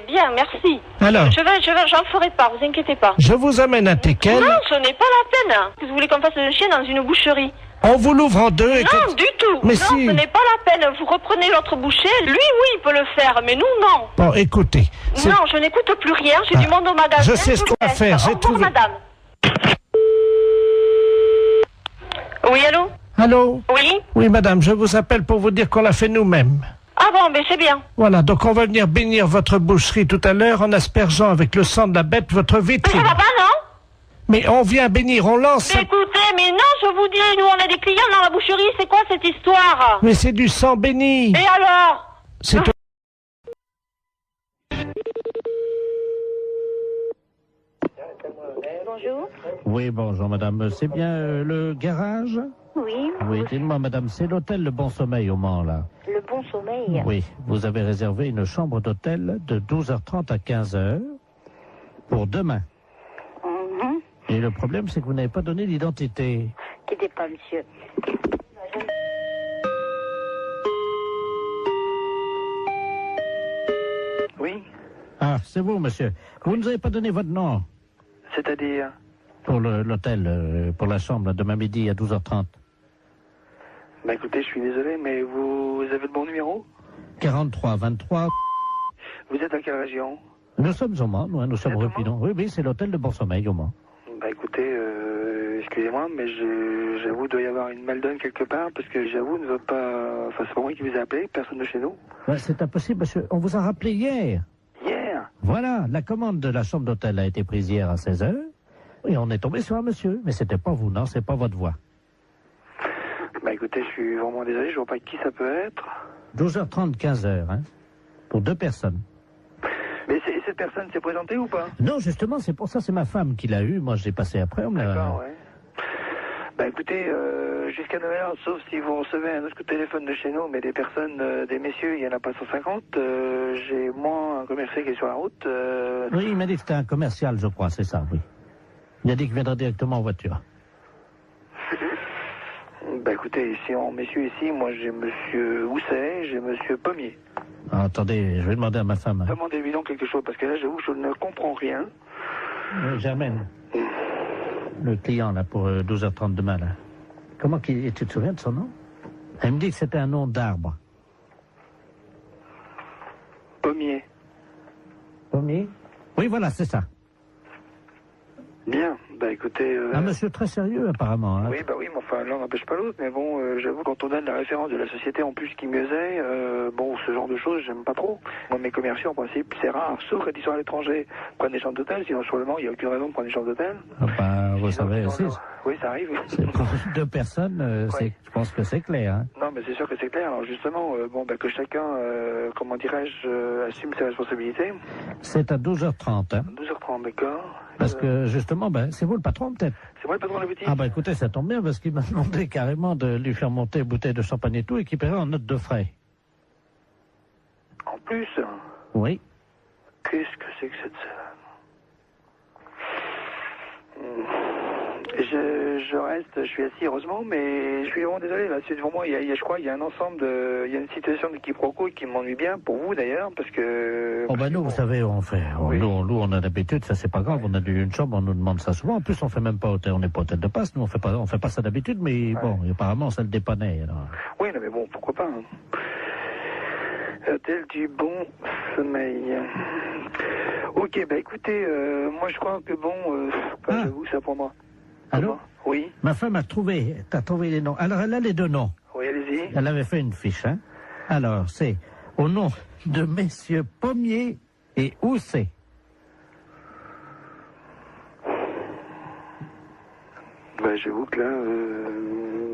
bien, merci. Alors? J'en ferai pas, vous inquiétez pas. Je vous amène un teckel. Non, ce n'est pas la peine. Vous voulez qu'on fasse un chien dans une boucherie? On vous l'ouvre en deux et... Non, du tout. Mais non, si. Ce n'est pas la peine. Vous reprenez l'autre boucher. Lui, oui, il peut le faire, mais nous, non. Bon, écoutez... Non, je n'écoute plus rien. J'ai du monde au magasin. Je sais ce qu'on va faire. J'ai trouvé... madame. Oui, allô? Allô? Oui? Oui, madame, je vous appelle pour vous dire qu'on l'a fait nous-mêmes. Ah bon, mais c'est bien. Voilà, donc on va venir bénir votre boucherie tout à l'heure en aspergeant avec le sang de la bête votre vitrine. Mais ça va pas, non? Mais on vient bénir, on lance... Mais écoutez, mais non, je vous dis, nous on a des clients dans la boucherie, c'est quoi cette histoire? Mais c'est du sang béni. Et alors? C'est... Bonjour. Oui, bonjour madame. C'est bien le garage? Oui. Oui, dites-moi madame, c'est l'hôtel Le Bon Sommeil au Mans, là. Le Bon Sommeil? Oui, vous avez réservé une chambre d'hôtel de 12h30 à 15h pour demain. Et le problème, c'est que vous n'avez pas donné l'identité. Quittez pas, monsieur. Oui. Ah, c'est vous, monsieur. Vous ne nous avez pas donné votre nom. C'est-à-dire? Pour l'hôtel, pour la chambre, demain midi à 12h30. Bah écoutez, je suis désolé, mais vous avez le bon numéro? 43 23. Vous êtes à quelle région? Nous sommes au Mans, nous sommes rue Pinon. Oui, oui, c'est l'hôtel de Bon Sommeil au Mans. Bah écoutez, excusez-moi, mais j'avoue, il doit y avoir une maldonne quelque part, parce que j'avoue, nous sommes pas... Enfin, c'est pas moi qui vous ai appelé, personne de chez nous. Ouais, c'est impossible, monsieur. On vous a rappelé hier. Hier? Voilà, la commande de la chambre d'hôtel a été prise hier à 16h. Et on est tombé sur un monsieur. Mais c'était pas vous, non, c'est pas votre voix. Bah écoutez, je suis vraiment désolé, je vois pas qui ça peut être. 12h30, 15h, hein, pour 2 personnes. Mais cette personne s'est présentée ou pas? Non, justement, c'est pour ça, c'est ma femme qui l'a eu. Moi, je l'ai passé après. D'accord, ouais. Bah écoutez, jusqu'à Noël, sauf si vous recevez un autre coup de téléphone de chez nous, mais des personnes, des messieurs, il n'y en a pas 150. J'ai moi un commercial qui est sur la route. Oui, il m'a dit que c'était un commercial, je crois, c'est ça, oui. Il a dit qu'il viendrait directement en voiture. Bah écoutez, ici en messieurs ici, moi j'ai monsieur Housset, j'ai monsieur Pommier. Ah, attendez, je vais demander à ma femme. Demandez-lui donc quelque chose, parce que là j'avoue, je ne comprends rien. Germaine. Le client, là, pour 12h30 demain, là. Comment qu'il... Tu te souviens de son nom? Elle me dit que c'était un nom d'arbre. Pommier. Pommier? Oui, voilà, c'est ça. Bien, bah écoutez... Un monsieur très sérieux, apparemment. Hein. Oui, bah oui, mais enfin, l'un n'empêche pas l'autre, mais bon, j'avoue, quand on donne la référence de la société en plus qui mieux est, bon, ce genre de choses, j'aime pas trop. Moi, mes commerciaux, en principe, c'est rare, sauf quand ils sont à l'étranger, prennent des chambres d'hôtel, sinon, sur le moment, il n'y a aucune raison de prendre des chambres d'hôtel. Ah bah, vous savez aussi. Oui, ça arrive. C'est pour 2 personnes, je pense que c'est clair. Hein. Non, mais c'est sûr que c'est clair. Alors justement, bon, bah, que chacun, comment dirais-je, assume ses responsabilités. C'est à 12h30. Hein. 12h30, d'accord. Parce que justement, ben, c'est vous le patron peut-être? C'est moi le patron de la boutique. Ah bah écoutez, ça tombe bien parce qu'il m'a demandé carrément de lui faire monter une bouteille de champagne et tout et qu'il paierait en note de frais. En plus? Oui. Qu'est-ce que c'est que cette Je reste, je suis assis heureusement, mais je suis vraiment désolé. Là, c'est vraiment, je crois, il y a un ensemble de, il y a une situation de quiproquo qui m'ennuie bien pour vous d'ailleurs, parce que. Oh ben nous, vous savez, on fait, nous, on a l'habitude, ça c'est pas grave. On a une chambre, on nous demande ça souvent. En plus, on fait même pas hôtel, on n'est pas hôtel de passe. Nous, on fait pas ça d'habitude, mais bon, apparemment, ça le dépannait. Alors. Oui, non, mais bon, pourquoi pas. Hein. Hôtel du bon sommeil. Ok, bah écoutez, moi je crois que bon, j'avoue, ça pour moi. Allô? Oui. Ma femme t'as trouvé les noms. Alors, elle a les 2 noms. Oui, allez-y. Elle avait fait une fiche, hein. Alors, c'est au nom de messieurs Pommier et Housset. Bah, j'avoue que là,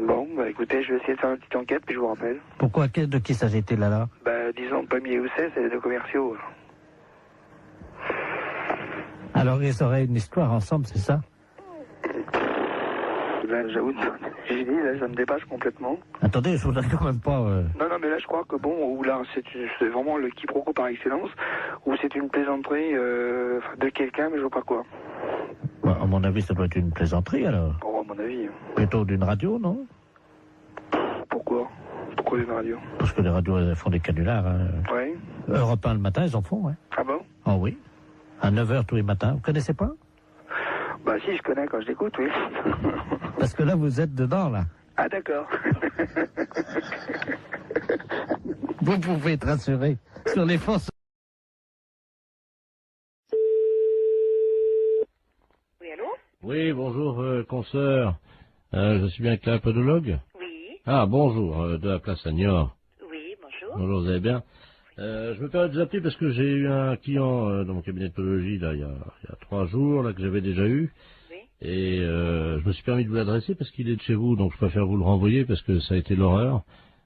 bon, bah écoutez, je vais essayer de faire une petite enquête, puis je vous rappelle. Pourquoi? De qui s'agit-il là? Bah, disons, Pommier et Housset, c'est les 2 commerciaux. Alors, ils auraient une histoire ensemble, c'est ça? Là, j'avoue, j'ai dit, là, ça me dépasse complètement. Attendez, je voudrais quand même pas... Non, mais là, je crois que bon, ou là, c'est vraiment le quiproquo par excellence, ou c'est une plaisanterie de quelqu'un, mais je vois pas quoi. Bah, à mon avis, ça doit être une plaisanterie, alors. Oh, à mon avis. Plutôt d'une radio, non? Pourquoi? Pourquoi d'une radio? Parce que les radios, elles font des canulars. Hein. Oui. Europe 1 le matin, ils en font, ouais. Ah bon? Oh oui. À 9h tous les matins. Vous connaissez pas? Bah si, je connais quand je l'écoute, oui. Parce que là, vous êtes dedans, là. Ah d'accord. Vous pouvez être rassuré sur les forces. Oui, allô? Oui, bonjour, consoeur. Je suis bien avec la podologue? Oui. Ah, bonjour, de la place à Niort. Oui, bonjour. Bonjour, vous allez bien? Je me permets de vous appeler parce que j'ai eu un client dans mon cabinet de podologie là, il y a 3 jours là, que j'avais déjà eu. Oui. Et je me suis permis de vous l'adresser parce qu'il est de chez vous, donc je préfère vous le renvoyer parce que ça a été l'horreur.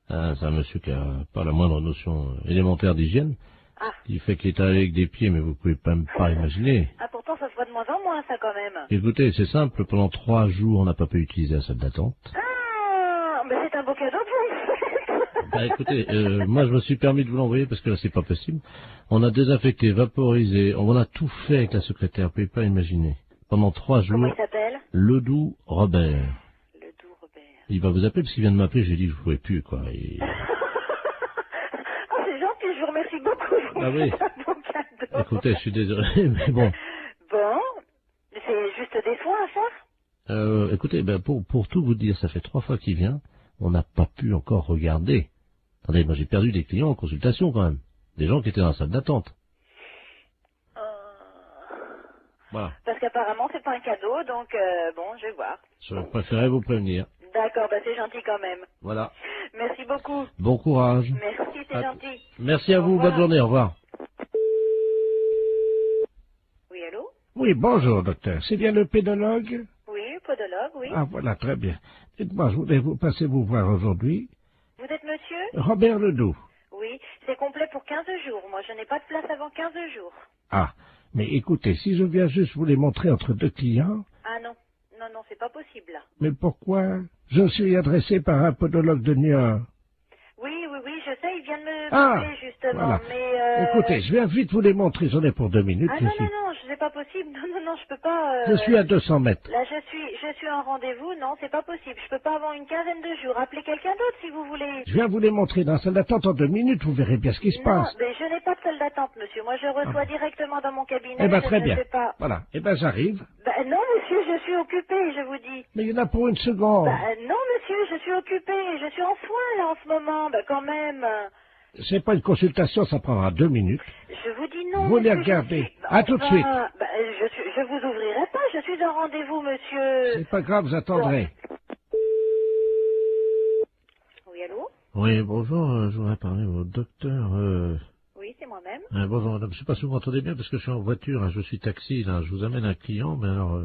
C'est un monsieur qui a pas la moindre notion élémentaire d'hygiène. Ah. Il fait qu'il est allé avec des pieds, mais vous pouvez même pas imaginer. Ah, pourtant, ça se voit de moins en moins, ça, quand même. Écoutez, c'est simple, pendant 3 jours, on n'a pas pu utiliser la salle d'attente. Ah, mais c'est un beau cadeau pour vous. Bah écoutez, moi je me suis permis de vous l'envoyer parce que là c'est pas possible. On a désinfecté, vaporisé, on a tout fait avec la secrétaire, vous pouvez pas imaginer. Pendant 3 jours. Comment il s'appelle? Ledoux Robert. Ledoux Robert. Il va vous appeler parce qu'il vient de m'appeler, j'ai dit que je pouvais plus quoi. Et... Ah, c'est gentil, je vous remercie beaucoup. Ah oui. C'est un beau cadeau. Écoutez, je suis désolé, mais bon. Bon, c'est juste des soins à faire? Écoutez, ben pour tout vous dire, ça fait 3 fois qu'il vient, on n'a pas pu encore regarder. Attendez, moi j'ai perdu des clients en consultation quand même. Des gens qui étaient dans la salle d'attente. Voilà. Parce qu'apparemment c'est pas un cadeau, donc bon, je vais voir. Je préférais vous prévenir. D'accord, bah c'est gentil quand même. Voilà. Merci beaucoup. Bon courage. Merci, c'est gentil. Merci à vous, bonne journée, au revoir. Oui, allô? Oui, bonjour, docteur. C'est bien le pédologue? Oui, podologue, oui. Ah, voilà, très bien. Dites-moi, je voulais vous passer vous voir aujourd'hui. Vous êtes monsieur? Robert Ledoux. Oui, c'est complet pour 15 jours. Moi, je n'ai pas de place avant 15 jours. Ah, mais écoutez, si je viens juste vous les montrer entre 2 clients... Ah non, non, c'est pas possible, là. Mais pourquoi? Je suis adressé par un podologue de Niort. Oui, je sais, il vient de me Ah, parler, justement, voilà. mais... Écoutez, je viens vite vous les montrer, j'en ai pour 2 minutes. Ah non, c'est pas possible. Non, je peux pas... Je suis à 200 mètres. Là, je suis en rendez-vous. Non, c'est pas possible. Je peux pas avoir une quinzaine de jours. Appelez quelqu'un d'autre, si vous voulez. Je viens vous les montrer dans la salle d'attente en 2 minutes, vous verrez bien ce qui se passe. Non, mais je n'ai pas de salle d'attente, monsieur. Moi, je reçois directement dans mon cabinet. Eh ben, je très ne bien. sais pas. Voilà. Eh ben, j'arrive. Non, monsieur, je suis occupée, je vous dis. Mais il y en a pour 1 seconde. Non, monsieur, je suis occupée. Je suis en soins, là, en ce moment. Quand même. C'est pas une consultation, ça prendra 2 minutes. Je vous dis non. Vous les regardez. À tout de suite. Je vous ouvrirai pas. Je suis en rendez-vous, monsieur. C'est pas grave, vous attendrez. Oui, allô? Oui, bonjour, je voudrais parler au docteur... Oui, c'est moi-même. Bonjour madame, je sais pas si vous m'entendez bien parce que je suis en voiture, je suis taxi, là, je vous amène un client, mais alors...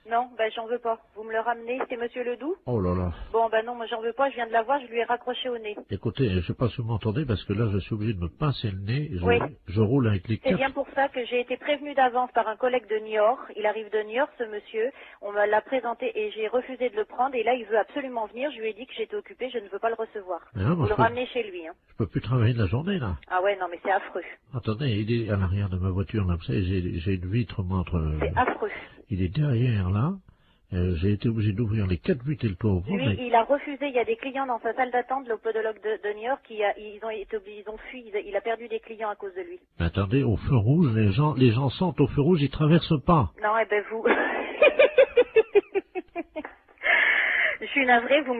Non, j'en veux pas. Vous me le ramenez, c'est monsieur Ledoux? Oh là là. Bon, non, moi j'en veux pas, je viens de la voir, je lui ai raccroché au nez. Écoutez, je sais pas si vous m'entendez parce que là, je suis obligé de me pincer le nez, Oui. je roule avec les C'est quatre... bien pour ça que j'ai été prévenue d'avance par un collègue de Niort. Il arrive de Niort, ce monsieur. On me l'a présenté et j'ai refusé de le prendre. Et là, il veut absolument venir. Je lui ai dit que j'étais occupée, je ne veux pas le recevoir. Vous le ramenez chez lui. Hein. Je peux plus travailler de la journée, là. Ah ouais, non, mais c'est affreux. Attendez, il est à l'arrière de ma voiture, là, vous savez, j'ai une vitre, moi, entre... C'est affreux. Il est derrière, là. J'ai été obligé d'ouvrir les 4 buts et le toit ouvrant. Lui, il a refusé. Il y a des clients dans sa salle d'attente, le podologue de New York, ils ont fui. Il a perdu des clients à cause de lui. Mais attendez, au feu rouge, les gens sentent au feu rouge, ils traversent pas. Non, eh ben vous... Je suis navrée, vous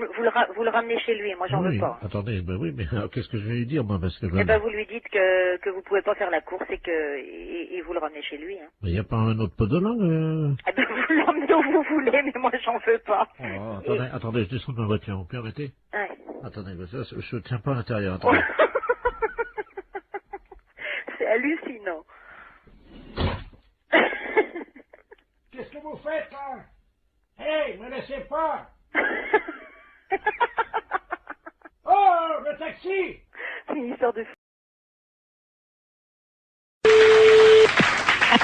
le ramenez chez lui, moi j'en veux pas. Attendez, ben oui, mais qu'est-ce que je vais lui dire, moi, parce que... Eh ben vous lui dites que vous pouvez pas faire la course et vous le ramenez chez lui. Hein. Mais il n'y a pas un autre podologue Eh ben vous l'emmenez où vous voulez, mais moi j'en veux pas. Oh, attendez, je descends de ma voiture, vous permettez? Ouais. Attendez, je ne tiens pas à l'intérieur, attendez. C'est hallucinant. Qu'est-ce que vous faites, là? Hey, me laissez pas! Oh, le taxi! C'est une histoire de...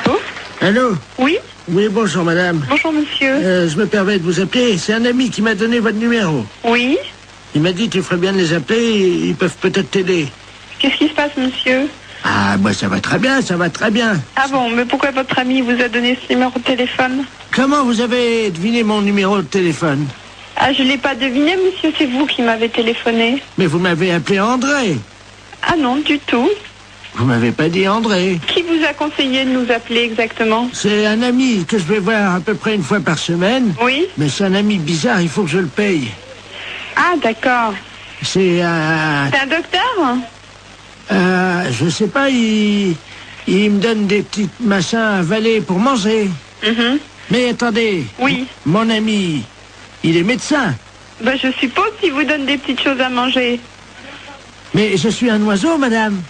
Allô? Allô? Oui? Oui, bonjour madame. Bonjour monsieur. Je me permets de vous appeler. C'est un ami qui m'a donné votre numéro. Oui? Il m'a dit tu ferais bien de les appeler, ils peuvent peut-être t'aider. Qu'est-ce qui se passe monsieur? Ah, moi ça va très bien, ça va très bien. Ah bon, mais pourquoi votre ami vous a donné ce numéro de téléphone? Comment vous avez deviné mon numéro de téléphone? Ah, je l'ai pas deviné monsieur, c'est vous qui m'avez téléphoné. Mais vous m'avez appelé André. Ah non, du tout. Vous m'avez pas dit André. Qui vous a conseillé de nous appeler exactement? C'est un ami que je vais voir à peu près une fois par semaine. Oui? Mais c'est un ami bizarre, il faut que je le paye. Ah, d'accord. C'est un... C'est un docteur? Je sais pas, il me donne des petits machins à avaler pour manger. Mais attendez. Oui. Mon ami, il est médecin. Ben, je suppose qu'il vous donne des petites choses à manger. Mais je suis un oiseau, madame.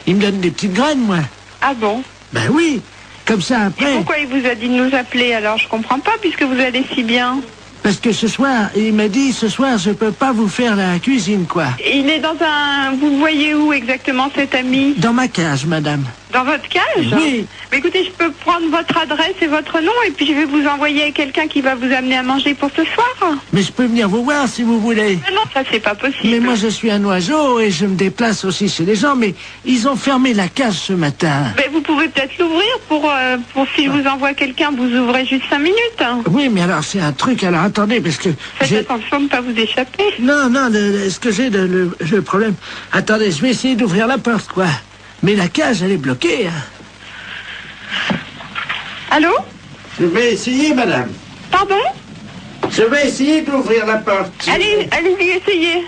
Il me donne des petites graines, moi. Ah bon? Ben oui, comme ça après... Et pourquoi il vous a dit de nous appeler alors? Je comprends pas, puisque vous allez si bien. Parce que ce soir, il m'a dit, ce soir, je peux pas vous faire la cuisine, quoi. Il est dans un... Vous le voyez où exactement, cet ami? Dans ma cage, madame. Dans votre cage? Oui. Mais écoutez, je peux prendre votre adresse et votre nom, et puis je vais vous envoyer quelqu'un qui va vous amener à manger pour ce soir. Mais je peux venir vous voir si vous voulez. Mais non, ça c'est pas possible. Mais moi je suis un oiseau et je me déplace aussi chez les gens, mais ils ont fermé la cage ce matin. Mais vous pouvez peut-être l'ouvrir pour si je vous envoie quelqu'un, vous ouvrez juste 5 minutes. Oui, mais alors c'est un truc, alors attendez, parce que... Faites attention de ne pas vous échapper. Non, ce que j'ai, le problème... Attendez, je vais essayer d'ouvrir la porte, quoi. Mais la cage, elle est bloquée. Hein. Allô? Je vais essayer, madame. Pardon? Je vais essayer d'ouvrir la porte. Allez-y, essayez.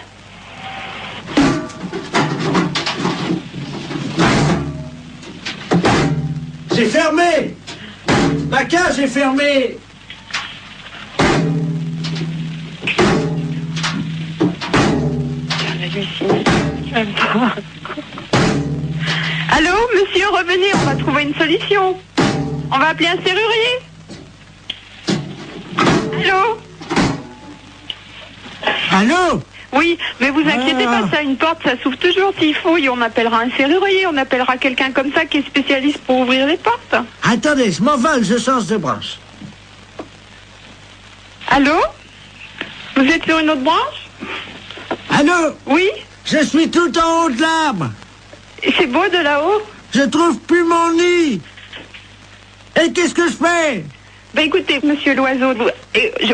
C'est fermé. La cage est fermée. Allô, monsieur, revenez, on va trouver une solution. On va appeler un serrurier. Allô? Allô? Oui, mais vous inquiétez pas, ça, une porte, ça s'ouvre toujours s'il faut, et on appellera un serrurier, on appellera quelqu'un comme ça qui est spécialiste pour ouvrir les portes. Attendez, je m'envole, je change de branche. Allô? Vous êtes sur une autre branche? Allô? Oui? Je suis tout en haut de l'arbre. C'est beau de là-haut? Je trouve plus mon nid. Et qu'est-ce que je fais? Ben écoutez, monsieur l'oiseau,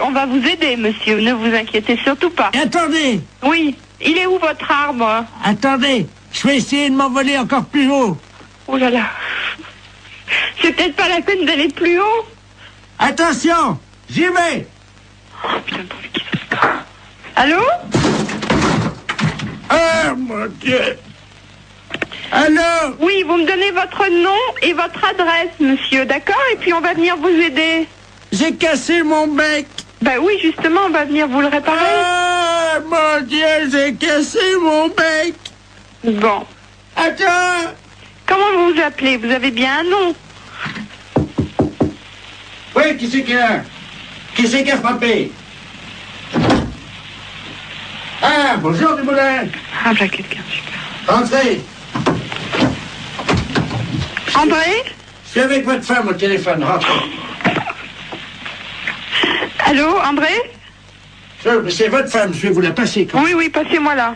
on va vous aider, monsieur, ne vous inquiétez surtout pas. Attendez. Oui, il est où votre arbre? Attendez, je vais essayer de m'envoler encore plus haut. Oh là là. C'est peut-être pas la peine d'aller plus haut. Attention, j'y vais. Oh putain, pourvu qu'il se passe. Allô? Oh mon Dieu. Allô? Oui, vous me donnez votre nom et votre adresse, monsieur, d'accord? Et puis on va venir vous aider. J'ai cassé mon bec. Ben oui, justement, on va venir vous le réparer. Oh mon Dieu, j'ai cassé mon bec. Bon. Attends. Comment vous vous appelez? Vous avez bien un nom? Oui, qui c'est qui a? Qui c'est qui a frappé? Ah, bonjour du moulin. Ah, ben quelqu'un, super. Entrez. André? Je suis avec votre femme au téléphone, rentrez. Allô, André? C'est votre femme, je vais vous la passer. Oui, passez-moi là.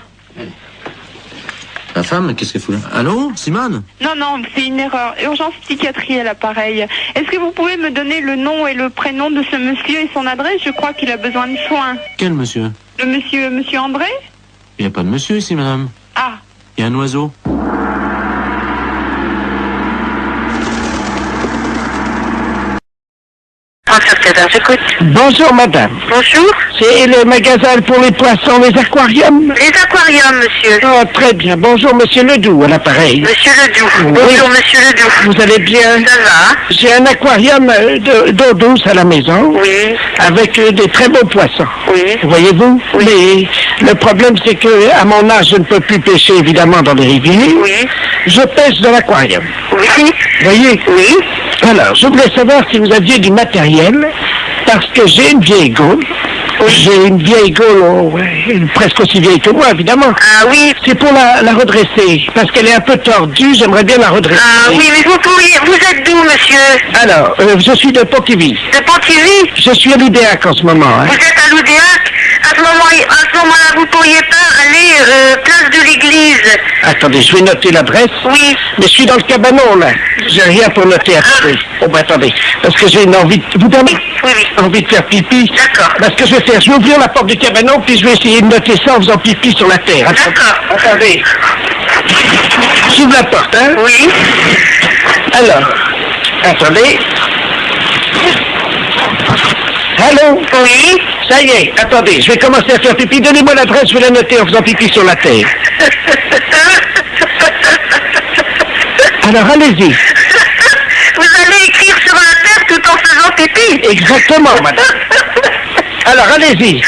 La femme, qu'est-ce qu'elle fout là? Allô, Simone? Non, non, c'est une erreur. Urgence psychiatrie à l'appareil. Est-ce que vous pouvez me donner le nom et le prénom de ce monsieur et son adresse? Je crois qu'il a besoin de soins. Quel monsieur? Le monsieur André? Il n'y a pas de monsieur ici, madame. Ah. Il y a un oiseau. J'écoute. Bonjour madame. Bonjour. C'est le magasin pour les poissons, les aquariums? Les aquariums, monsieur. Oh, très bien. Bonjour monsieur Ledoux à l'appareil. Monsieur Ledoux. Oui. Bonjour monsieur Ledoux. Vous allez bien? Ça va. J'ai un aquarium d'eau douce à la maison. Oui. Avec des très beaux poissons. Oui. Voyez-vous? Oui. Mais le problème c'est que à mon âge je ne peux plus pêcher évidemment dans les rivières. Oui. Je pêche dans l'aquarium. Oui. Voyez? Oui. Alors, je voulais savoir si vous aviez du matériel, parce que j'ai une vieille gaule. J'ai une vieille gaule, presque aussi vieille que moi, évidemment. Ah oui. C'est pour la redresser, parce qu'elle est un peu tordue, j'aimerais bien la redresser. Ah oui, mais vous êtes d'où, monsieur? Alors, je suis de Pontivy. De Pontivy? Je suis à l'Oudéac en ce moment. Hein. Vous êtes à l'Oudéac? À ce moment-là, vous pourriez pas aller place de l'église? Attendez, je vais noter l'adresse. Oui. Mais je suis dans le cabanon, là. J'ai rien pour noter. Attendez. Oh, ben attendez. Parce que j'ai une envie de... Vous permettez? Oui. Envie de faire pipi. D'accord. Parce que je vais faire... Je vais ouvrir la porte du cabanon, puis je vais essayer de noter ça en faisant pipi sur la terre. D'accord. Attendez. J'ouvre la porte, hein? Oui. Alors. Attendez. Allô? Oui. Ça y est, attendez, je vais commencer à faire pipi. Donnez-moi l'adresse, je vais la noter en faisant pipi sur la terre. Alors, allez-y. Vous allez écrire sur la terre tout en faisant pipi? Exactement, madame. Alors, allez-y.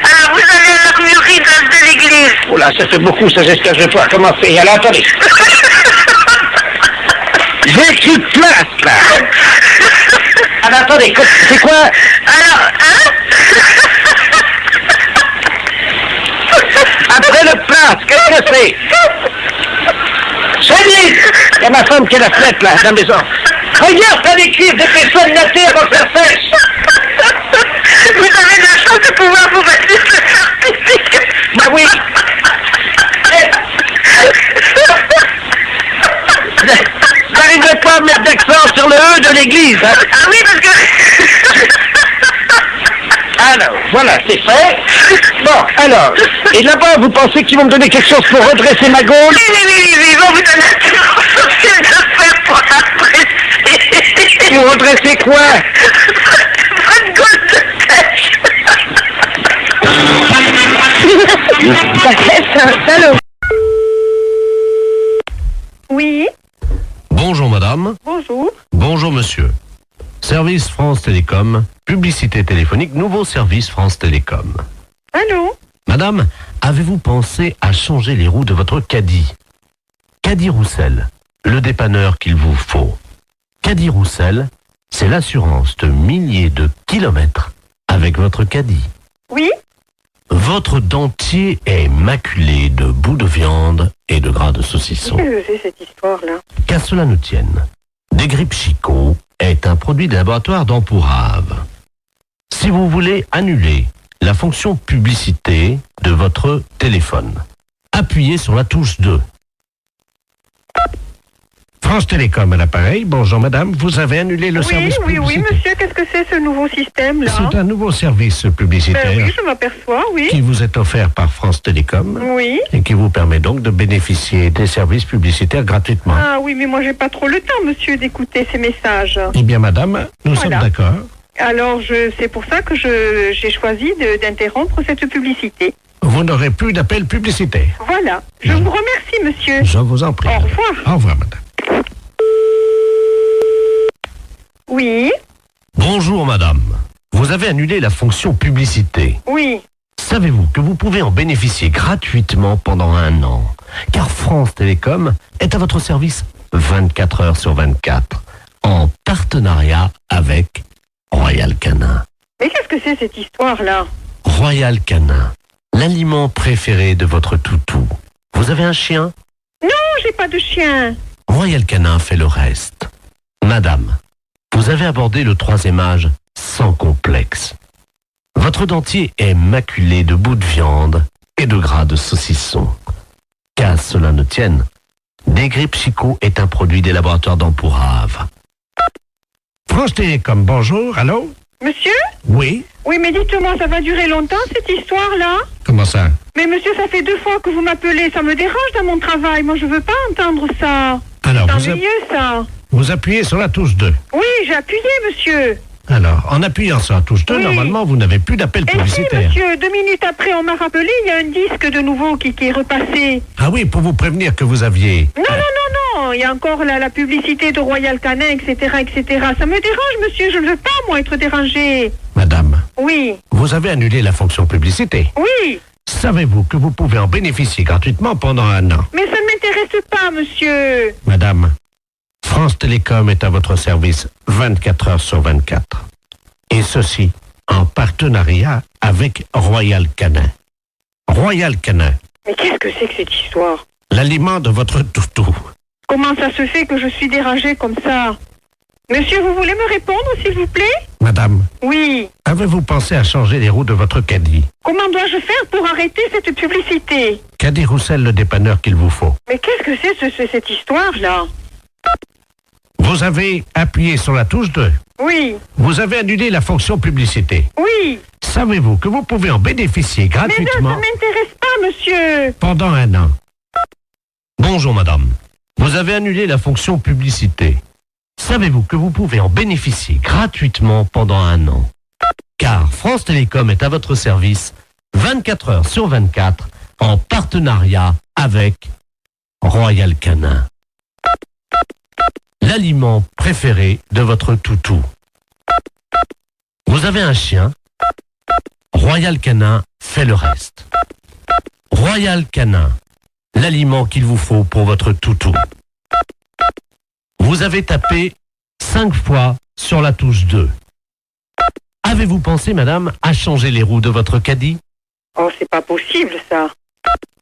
Alors, vous allez à l'armurerie de l'église. Oh là, ça fait beaucoup, ça, j'espère que je vais pouvoir commencer. Alors, attendez. J'ai écrit place, là. Alors, attendez, c'est quoi? Alors, hein? Après le place, qu'est-ce que c'est? Salut! Il y a ma femme qui est la fenêtre, là, dans la maison. Regarde, ça l'écrire, dépêche-toi de noter avant que ça sèche. Vous avez de la chance de pouvoir vous mettre sur le certificat. Bah oui. Vous n'arriverez pas à mettre d'accent sur le E de l'église, hein? Ah oui, parce que... Alors, voilà, c'est fait. Bon, alors, et là-bas, vous pensez qu'ils vont me donner quelque chose pour redresser ma gaule? Oui, ils vont vous donner un social d'affaires pour redresser. Pour redresser quoi? Votre gaule de pêche. Ça fait un salaud. Oui. Bonjour madame. Bonjour. Bonjour monsieur. Service France Télécom, publicité téléphonique, nouveau service France Télécom. Allô? Madame, avez-vous pensé à changer les roues de votre caddie? Caddie Roussel, le dépanneur qu'il vous faut. Caddie Roussel, c'est l'assurance de milliers de kilomètres avec votre caddie. Oui? Votre dentier est maculé de bouts de viande et de gras de saucisson. Qu'est-ce que c'est cette histoire-là? Qu'à cela ne tienne, Desgrippes Chicot est un produit des laboratoires d'Empourave. Si vous voulez annuler la fonction publicité de votre téléphone, appuyez sur la touche 2. France Télécom à l'appareil. Bonjour madame, vous avez annulé le service publicitaire. Oui, monsieur, qu'est-ce que c'est ce nouveau système-là? C'est un nouveau service publicitaire Oui, je m'aperçois, oui. qui vous est offert par France Télécom Oui. et qui vous permet donc de bénéficier des services publicitaires gratuitement. Ah oui, mais moi j'ai pas trop le temps, monsieur, d'écouter ces messages. Eh bien madame, nous sommes d'accord. Alors, c'est pour ça que j'ai choisi d'interrompre cette publicité. Vous n'aurez plus d'appel publicitaire. Voilà. Je vous remercie, monsieur. Je vous en prie. Au revoir. Au revoir, madame. Oui. Bonjour madame. Vous avez annulé la fonction publicité. Oui. Savez-vous que vous pouvez en bénéficier gratuitement pendant 1 an? Car France Télécom est à votre service 24 heures sur 24, en partenariat avec Royal Canin. Mais qu'est-ce que c'est cette histoire-là? Royal Canin, l'aliment préféré de votre toutou. Vous avez un chien? Non, j'ai pas de chien. Royal Canin fait le reste. Madame, vous avez abordé le 3e âge sans complexe. Votre dentier est maculé de bouts de viande et de gras de saucisson. Qu'à cela ne tienne, Desgrippes Chicot est un produit des laboratoires d'Ampourave. France Télécom, bonjour, allô? Monsieur? Oui? Oui, mais dites-moi, ça va durer longtemps cette histoire-là? Comment ça? Mais monsieur, ça fait 2 fois que vous m'appelez, ça me dérange dans mon travail, moi je veux pas entendre ça. Alors, c'est ennuyeux ça. Vous appuyez sur la touche 2. Oui, j'ai appuyé monsieur. Alors, en appuyant sur la touche 2, normalement, vous n'avez plus d'appel publicitaire. Et si, monsieur, 2 minutes après, on m'a rappelé, il y a un disque de nouveau qui est repassé. Ah oui, pour vous prévenir que vous aviez... Non, il y a encore la publicité de Royal Canin, etc., etc. Ça me dérange, monsieur, je ne veux pas, moi, être dérangé. Madame. Oui. Vous avez annulé la fonction publicité. Oui. Savez-vous que vous pouvez en bénéficier gratuitement pendant 1 an? Mais ça ne m'intéresse pas, monsieur. Madame, France Télécom est à votre service 24 heures sur 24. Et ceci en partenariat avec Royal Canin. Royal Canin. Mais qu'est-ce que c'est que cette histoire? L'aliment de votre toutou. Comment ça se fait que je suis dérangée comme ça? Monsieur, vous voulez me répondre, s'il vous plaît? Madame. Oui. Avez-vous pensé à changer les roues de votre caddie? Comment dois-je faire pour arrêter cette publicité? Caddie Roussel, le dépanneur qu'il vous faut. Mais qu'est-ce que c'est cette histoire-là? Vous avez appuyé sur la touche 2. Oui. Vous avez annulé la fonction publicité. Oui. Savez-vous que vous pouvez en bénéficier gratuitement? Mais non, ça m'intéresse pas, monsieur. Pendant 1 an. Bonjour madame. Vous avez annulé la fonction publicité. Savez-vous que vous pouvez en bénéficier gratuitement pendant 1 an? Car France Télécom est à votre service 24 heures sur 24 en partenariat avec Royal Canin. L'aliment préféré de votre toutou. Vous avez un chien? Royal Canin fait le reste. Royal Canin, l'aliment qu'il vous faut pour votre toutou. Vous avez tapé 5 fois sur la touche 2. Avez-vous pensé, madame, à changer les roues de votre caddie? Oh, c'est pas possible, ça.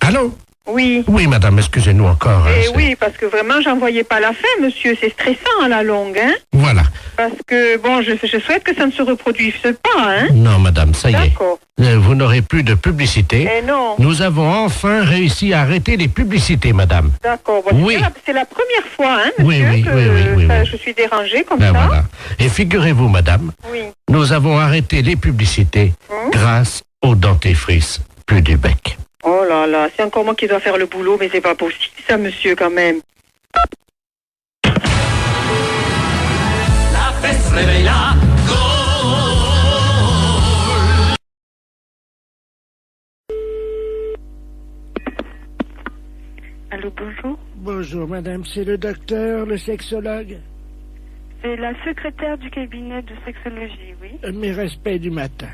Allô? Oui. Oui, madame, excusez-nous encore. Eh oui, parce que vraiment, j'en voyais pas la fin, monsieur. C'est stressant à la longue, hein? Voilà. Parce que, bon, je souhaite que ça ne se reproduise pas, hein? Non, madame, ça y est. D'accord. Vous n'aurez plus de publicité. Eh non. Nous avons enfin réussi à arrêter les publicités, madame. D'accord. Bon, oui. C'est la première fois, hein, monsieur, oui, je suis dérangée comme ben ça. Voilà. Et figurez-vous, madame, oui. Nous avons arrêté les publicités grâce au dentifrice plus du bec. Oh là là, c'est encore moi qui dois faire le boulot, mais c'est pas possible, ça, monsieur, quand même. La fesse réveille la Allô, bonjour. Bonjour, madame, c'est le docteur, le sexologue. C'est la secrétaire du cabinet de sexologie, oui. Mes respects du matin.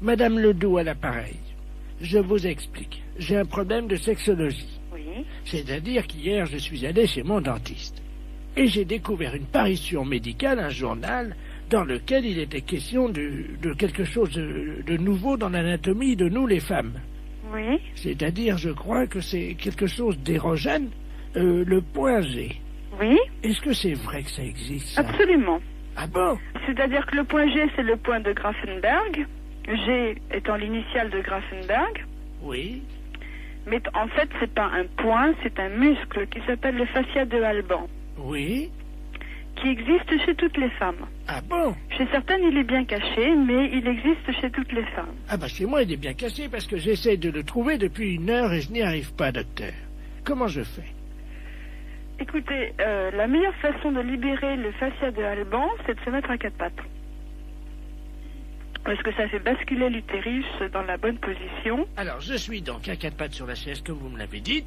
Madame Ledoux à l'appareil. Je vous explique. J'ai un problème de sexologie. Oui. C'est-à-dire qu'hier, je suis allé chez mon dentiste. Et j'ai découvert une parution médicale, un journal, dans lequel il était question de quelque chose de nouveau dans l'anatomie de nous, les femmes. Oui. C'est-à-dire, je crois que c'est quelque chose d'érogène, le point G. Oui. Est-ce que c'est vrai que ça existe, ça? Absolument. Ah bon? C'est-à-dire que le point G, c'est le point de Grafenberg. G étant l'initiale de Grafenberg. Oui. Mais en fait, c'est pas un point, c'est un muscle qui s'appelle le fascia de Alban. Oui. Qui existe chez toutes les femmes. Ah bon? Chez certaines, il est bien caché, mais il existe chez toutes les femmes. Ah bah chez moi, il est bien caché parce que j'essaie de le trouver depuis 1 heure et je n'y arrive pas, docteur. Comment je fais? Écoutez, la meilleure façon de libérer le fascia de Alban, c'est de se mettre à 4 pattes. Parce que ça fait basculer l'utérus dans la bonne position. Alors, je suis donc à 4 pattes sur la chaise, comme vous me l'avez dit.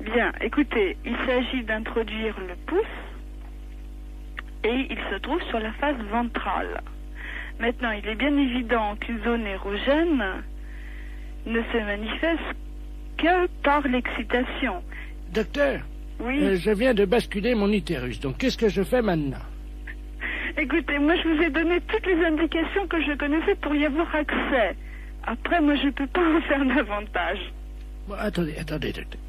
Bien, écoutez, il s'agit d'introduire le pouce et il se trouve sur la face ventrale. Maintenant, il est bien évident qu'une zone érogène ne se manifeste que par l'excitation. Docteur, oui. Je viens de basculer mon utérus, donc qu'est-ce que je fais maintenant? Écoutez, moi je vous ai donné toutes les indications que je connaissais pour y avoir accès. Après, moi je peux pas en faire davantage. Bon, attendez, docteur.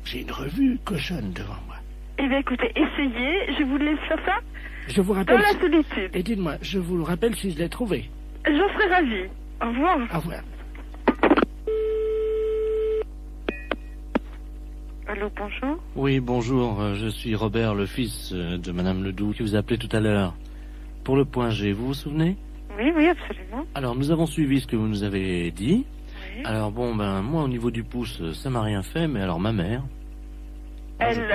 J'ai une revue cochonne devant moi. Eh bien écoutez, essayez, je vous laisse faire ça. Je vous rappelle... Dans la solitude. Et dites-moi, je vous le rappelle si je l'ai trouvé. J'en serais ravie. Au revoir. Au revoir. Allô, bonjour. Oui, bonjour. Je suis Robert, le fils de Madame Ledoux, qui vous a appelé tout à l'heure. Pour le point G, vous vous souvenez? Oui, oui, absolument. Alors, nous avons suivi ce que vous nous avez dit. Oui. Alors, bon, ben, moi, au niveau du pouce, ça m'a rien fait, mais alors, ma mère... Elle...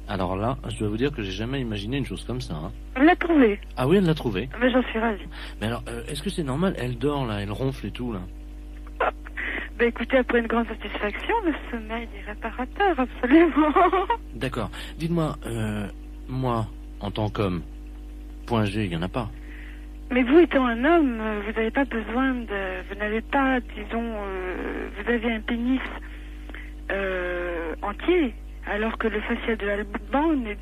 Alors là, je dois vous dire que j'ai jamais imaginé une chose comme ça. Hein. Elle l'a trouvée. Ah oui, elle l'a trouvée. Mais j'en suis ravie. Mais alors, est-ce que c'est normal? Elle dort, là, elle ronfle et tout, là. Ben écoutez, après une grande satisfaction, le sommeil est réparateur, absolument. D'accord. Dites-moi, moi, en tant qu'homme, point G, il n'y en a pas. Mais vous étant un homme, vous n'avez pas besoin de... Vous n'avez pas, disons... vous avez un pénis entier, alors que le facial de l'Alban n'est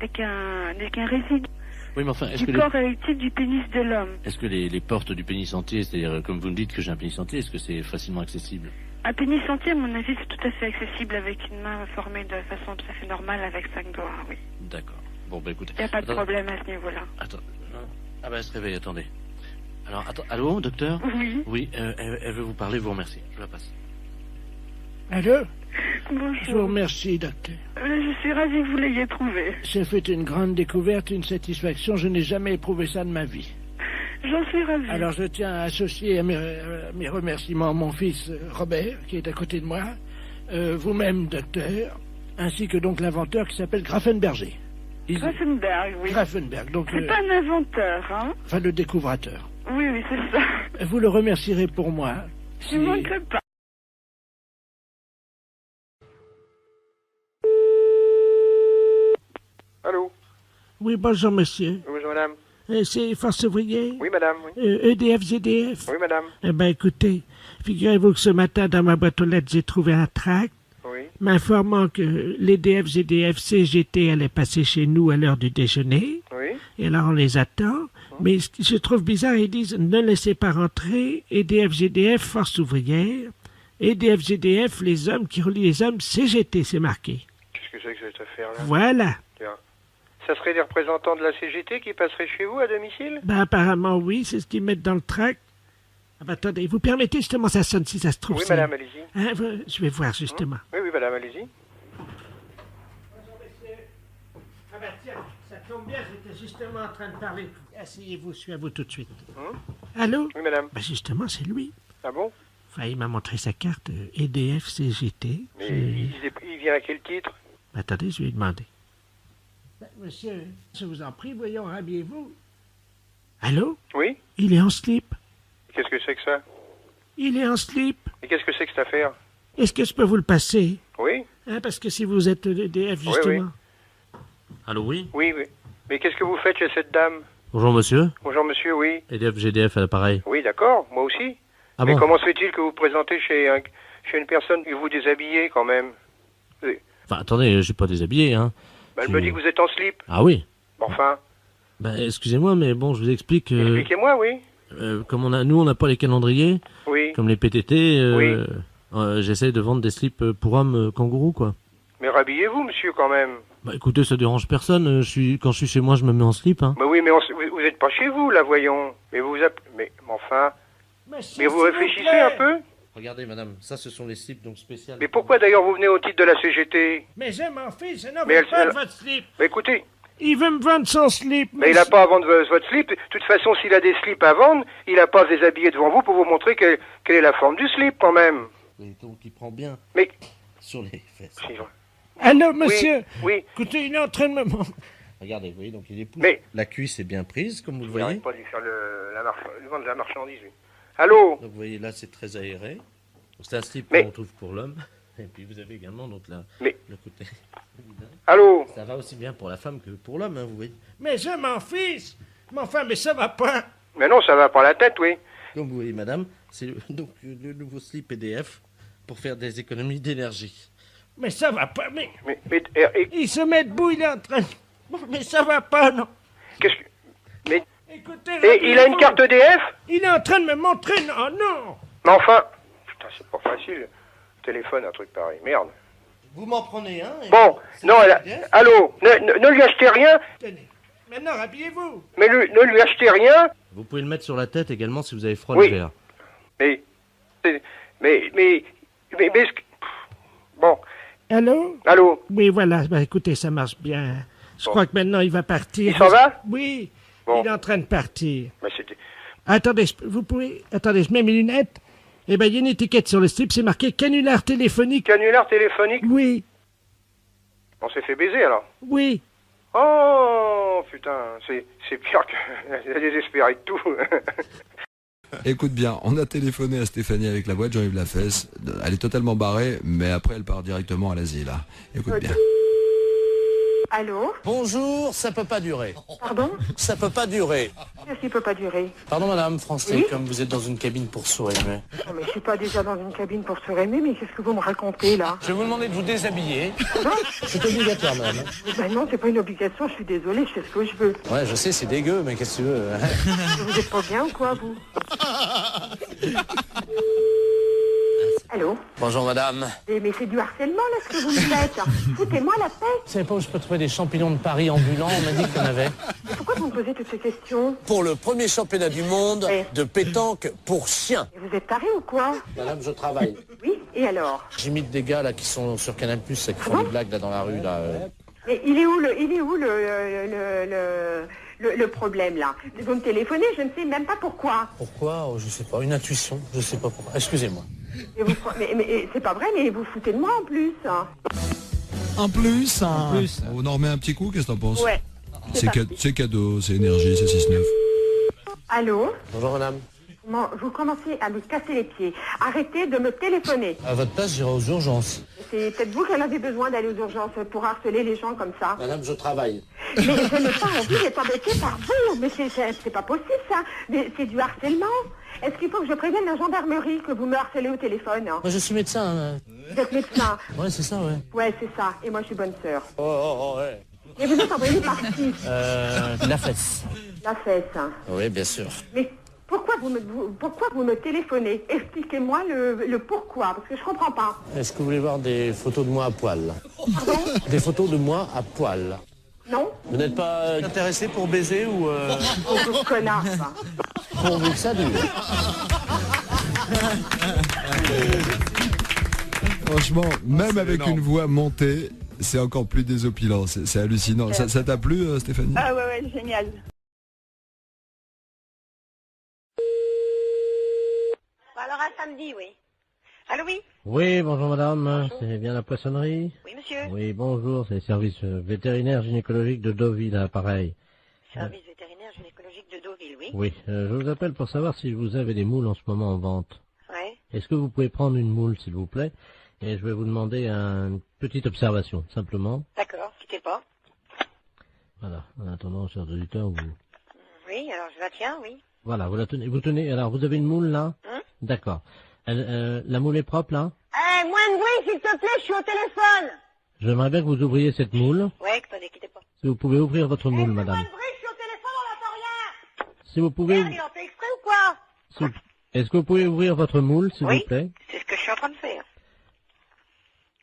qu'un résidu. Oui, mais enfin, est-ce que du corps érectile du pénis de l'homme. Est-ce que les portes du pénis entier, c'est-à-dire, comme vous me dites que j'ai un pénis entier, est-ce que c'est facilement accessible? Un pénis entier, à mon avis, c'est tout à fait accessible avec une main formée de façon tout à fait normale avec 5 doigts, oui. D'accord. Bon, bah écoutez... Il n'y a pas de problème à ce niveau-là. Attends. Ah bah elle se réveille, attendez. Alors, attends, allô, docteur? Oui. Oui, elle veut vous parler, vous remercie. Je la passe. Allô? Bonjour. Je vous remercie, docteur. Je suis ravie que vous l'ayez trouvé. J'ai fait une grande découverte, une satisfaction. Je n'ai jamais éprouvé ça de ma vie. J'en suis ravie. Alors je tiens à associer à mes remerciements mon fils Robert, qui est à côté de moi, vous-même, docteur, ainsi que donc l'inventeur qui s'appelle Grafenberger. Grafenberg, oui. Grafenberg, donc... C'est pas un inventeur, hein? Enfin, le découvrateur. Oui, oui, c'est ça. Vous le remercierez pour moi. Je ne manquerai pas. Allô? Oui, bonjour, monsieur. Bonjour, madame. C'est Force Ouvrière? Oui, madame. Oui. EDF, GDF? Oui, madame. Eh bien, écoutez, figurez-vous que ce matin, dans ma boîte aux lettres, j'ai trouvé un tract m'informant que l'EDF, GDF, CGT allait passer chez nous à l'heure du déjeuner. Oui. Et alors, on les attend. Mais ce que je trouve bizarre, ils disent « Ne laissez pas rentrer, EDF, GDF, Force Ouvrière. EDF, GDF, les hommes qui relient les hommes, CGT, c'est marqué. » Qu'est-ce que c'est que cette affaire-là? Voilà. Tiens. Ça serait des représentants de la CGT qui passeraient chez vous à domicile? Ben, apparemment, oui, c'est ce qu'ils mettent dans le tract. Ah ben, attendez, vous permettez justement, ça sonne si ça se trouve. Oui, madame, allez-y. Hein, je vais voir justement. Oui, oui, madame, allez-y. Bonjour, messieurs. Ah ben, tiens, ça tombe bien, j'étais justement en train de parler. Asseyez-vous, je suis à vous tout de suite. Allô? Oui, madame. Ben, justement, c'est lui. Ah bon? Enfin, il m'a montré sa carte EDF, CGT. Mais il vient à quel titre? Ben, attendez, je vais lui demander. Ben, monsieur, je vous en prie, voyons, rhabillez-vous. Allô? Oui? Il est en slip. Qu'est-ce que c'est que ça? Il est en slip. Et qu'est-ce que c'est que cette affaire? Est-ce que je peux vous le passer? Oui? Hein, parce que si vous êtes EDF, justement... Oui, oui. Allô, oui? Oui, oui. Mais qu'est-ce que vous faites chez cette dame? Bonjour, monsieur. Bonjour, monsieur, oui. EDF, GDF, à l'appareil. Oui, d'accord, moi aussi. Ah mais bon? comment se fait-il que vous vous présentez chez une personne et vous déshabillez, quand même? Enfin, attendez, je suis pas déshabillé, hein. Ben, elle me dit que vous êtes en slip. Ah oui? Enfin... Ben, excusez-moi, mais bon, je vous explique... Expliquez-moi, oui. Comme nous, on n'a pas les calendriers, oui. Comme les PTT, oui. J'essaye de vendre des slips pour hommes kangourous, quoi. Mais rhabillez-vous, monsieur, quand même. Bah écoutez, ça dérange personne, quand je suis chez moi, je me mets en slip, hein. Bah oui, mais vous êtes pas chez vous, là, voyons. Mais vous mais enfin... Mais vous réfléchissez un peu? Regardez, madame, ça, ce sont les slips, donc spéciaux. Mais pourquoi, d'ailleurs, vous venez au titre de la CGT? Mais je m'en fiche, je n'en mais veux pas de votre slip. Mais écoutez... Il veut me vendre son slip. Mais il n'a pas à vendre votre slip. De toute façon, s'il a des slips à vendre, il n'a pas à se déshabiller devant vous pour vous montrer quelle est la forme du slip, quand même. Oui, donc il prend bien mais... sur les fesses. Allô, monsieur? Oui. Écoutez, il est en train de me montrer. Regardez, vous voyez, donc il est pousse. Mais... La cuisse est bien prise, comme vous le voyez. Il n'arrête pas de lui faire le vendre de la marchandise, lui. Allô? Donc vous voyez, là, c'est très aéré. C'est un slip qu'on trouve pour l'homme. Et puis vous avez également donc le côté... Allô? Ça va aussi bien pour la femme que pour l'homme, hein, vous voyez. Mais je m'en fiche. Mais enfin, mais ça va pas. Mais non, ça va pas la tête, oui. Comme vous voyez, madame, c'est donc le nouveau slip EDF pour faire des économies d'énergie. Mais ça va pas, mais il se met debout, il est en train... Mais ça va pas, non. Qu'est-ce que... Mais... Écoutez... Et il a une carte EDF? Il est en train de me montrer, non, non. Mais enfin... Putain, c'est pas facile. Téléphone, un truc pareil. Merde. Vous m'en prenez un Bon, non, allô, ne lui achetez rien. Tenez, maintenant, habillez-vous. Mais ne lui achetez rien. Vous pouvez le mettre sur la tête également si vous avez froid oui. l'hiver. Mais, bon, Allô? Allô? Oui, voilà. Ben, écoutez, ça marche bien. Je crois que maintenant, il va partir. Il s'en va? Oui. Bon. Il est en train de partir. Mais c'était... Attendez, vous pouvez... Attendez, je mets mes lunettes. Eh ben, il y a une étiquette sur le slip, c'est marqué canular téléphonique. Canular téléphonique? Oui. On s'est fait baiser, alors? Oui. Oh, putain, c'est pire que... Elle est désespérée de tout. Écoute bien, on a téléphoné à Stéphanie avec la boîte Jean-Yves Lafesse. Elle est totalement barrée, mais après elle part directement à l'asile. Écoute bien. Allô? Bonjour, ça peut pas durer. Pardon? Ça peut pas durer. Qu'est-ce qui peut pas durer? Pardon madame, France Oui? Télécom, vous êtes dans une cabine pour sourds aimés. Non, mais je suis pas déjà dans une cabine pour se rémer, mais qu'est-ce que vous me racontez, là? Je vais vous demander de vous déshabiller. Pardon? C'est obligatoire madame. Ben non, c'est pas une obligation, je suis désolée, je fais ce que je veux. Ouais, je sais, c'est dégueu, mais qu'est-ce que tu veux? Vous êtes pas bien ou quoi, vous? Allô? Bonjour madame. Mais c'est du harcèlement, là, ce que vous me faites. Foutez-moi la paix. Vous savez pas où je peux trouver des champignons de Paris ambulants? On m'a dit qu'il y en avait. Mais pourquoi vous me posez toutes ces questions? Pour le premier championnat du monde de pétanque pour chiens. Et vous êtes taré ou quoi? Madame, je travaille. Oui, et alors? J'imite des gars là qui sont sur Canal+, qui font des blagues là dans la rue là. Mais il est où le problème, là? Vous me téléphonez, je ne sais même pas pourquoi. Pourquoi? Je sais pas, une intuition, je sais pas pourquoi. Excusez-moi. Mais c'est pas vrai, mais vous foutez de moi en plus. En plus, on en remet un petit coup, qu'est-ce que t'en penses? Ouais. C'est cadeau, c'est énergie, c'est 6-9. Allô? Bonjour madame. Vous commencez à me casser les pieds. Arrêtez de me téléphoner. À votre place, j'irai aux urgences. C'est peut-être vous qui en avez besoin d'aller aux urgences pour harceler les gens comme ça. Madame, je travaille. Mais je n'ai pas envie d'être embêtée par vous. Mais c'est pas possible, ça. Mais c'est du harcèlement. Est-ce qu'il faut que je prévienne la gendarmerie que vous me harcelez au téléphone? Moi, je suis médecin. Vous êtes médecin? Ouais, c'est ça, ouais. Ouais, c'est ça. Et moi, je suis bonne sœur. Oh, ouais. Et vous êtes envoyé par qui? Lafesse. Lafesse. Oui, bien sûr. Mais pourquoi vous me téléphonez? Expliquez-moi le pourquoi, parce que je comprends pas. Est-ce que vous voulez voir des photos de moi à poil? Pardon? Des photos de moi à poil. Non? Vous n'êtes pas intéressé pour baiser ou... Oh, connard, ça. Pourvu que ça dure. Franchement, même avec une voix montée, c'est encore plus désopilant, c'est hallucinant. Ça t'a plu, Stéphanie? Ah ouais, génial. Alors à samedi, oui. Allô, oui? Oui, bonjour madame, c'est bien la poissonnerie? Oui, monsieur. Oui, bonjour, c'est le service vétérinaire gynécologique de Deauville, à l'appareil. Service vétérinaire gynécologique de Deauville, oui. Oui, je vous appelle pour savoir si vous avez des moules en ce moment en vente. Ouais. Est-ce que vous pouvez prendre une moule, s'il vous plaît? Et je vais vous demander une petite observation, simplement. D'accord, quittez pas. Voilà, en attendant, chers auditeurs, vous... Oui, alors je la tiens, oui. Voilà, vous tenez, alors vous avez une moule là? D'accord. La moule est propre là? Moins de bruit, s'il te plaît, je suis au téléphone. J'aimerais bien que vous ouvriez cette moule. Ouais, attendez, quittez pas. Si vous pouvez ouvrir votre moule, madame. Moins de bruit, je suis au téléphone, on n'entend rien. Si vous pouvez... Merde, il en fait exprès ou quoi? Est-ce que vous pouvez ouvrir votre moule, s'il vous plaît? C'est ce que je suis en train de faire.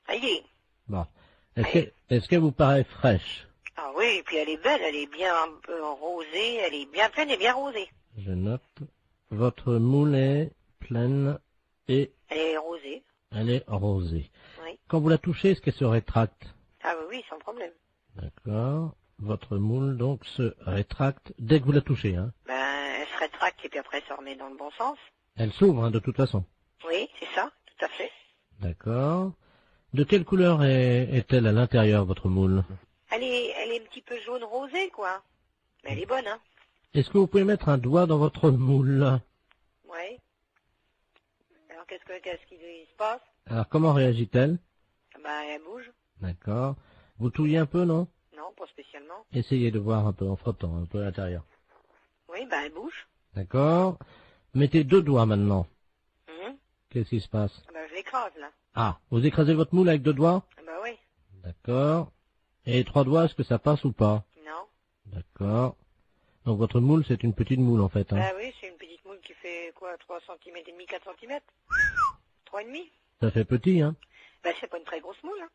Ça y est. Bon. Est-ce qu'elle vous paraît fraîche? Ah oui, et puis elle est belle, elle est bien un peu rosée, elle est bien pleine et bien rosée. Je note. Votre moule est pleine et... Elle est rosée. Elle est rosée. Oui. Quand vous la touchez, est-ce qu'elle se rétracte? Ah oui, sans problème. D'accord. Votre moule, donc, se rétracte dès que vous la touchez, hein? Ben, elle se rétracte et puis après elle se remet dans le bon sens. Elle s'ouvre, hein, de toute façon. Oui, c'est ça, tout à fait. D'accord. De quelle couleur est-elle à l'intérieur, votre moule? Elle est un petit peu jaune rosée, quoi. Mais elle est bonne, hein. Est-ce que vous pouvez mettre un doigt dans votre moule? Oui. Alors qu'est-ce qui se passe? Alors, comment réagit-elle? Ben, elle bouge. D'accord. Vous touillez un peu, non? Non, pas spécialement. Essayez de voir un peu en frottant, un peu à l'intérieur. Oui, ben, elle bouge. D'accord. Mettez 2 doigts maintenant. Qu'est-ce qui se passe? Ben, je l'écrase, là. Ah, vous écrasez votre moule avec 2 doigts? Ben oui. D'accord. Et 3 doigts, est-ce que ça passe ou pas? Non. D'accord. Donc votre moule, c'est une petite moule en fait. Hein. Ben oui, c'est une petite moule qui fait quoi, 3 cm et demi, 4 cm 3,5. Ça fait petit, hein? Ben c'est pas une très grosse moule, hein.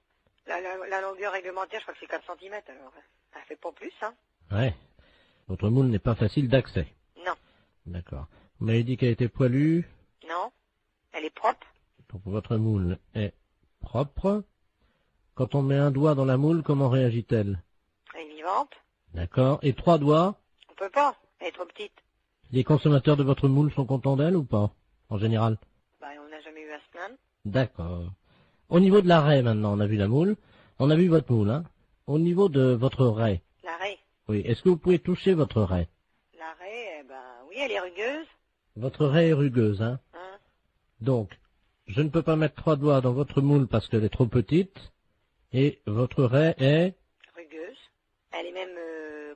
La longueur réglementaire, je crois que c'est 4 cm, alors ça fait pas plus, hein. Ouais. Votre moule n'est pas facile d'accès. Non. D'accord. Vous m'avez dit qu'elle était poilue? Non. Elle est propre. Donc votre moule est propre. Quand on met un doigt dans la moule, comment réagit-elle? Elle est vivante. D'accord. Et 3 doigts? On peut pas, elle est trop petite. Les consommateurs de votre moule sont contents d'elle ou pas, en général? Bah, on n'a jamais eu à se plaindre. D'accord. Au niveau de la raie, maintenant, on a vu la moule. On a vu votre moule, hein. Au niveau de votre raie. La raie. Oui. Est-ce que vous pouvez toucher votre raie? La raie, oui, elle est rugueuse. Votre raie est rugueuse, hein. Donc, je ne peux pas mettre 3 doigts dans votre moule parce qu'elle est trop petite. Et votre raie est... rugueuse. Elle est même,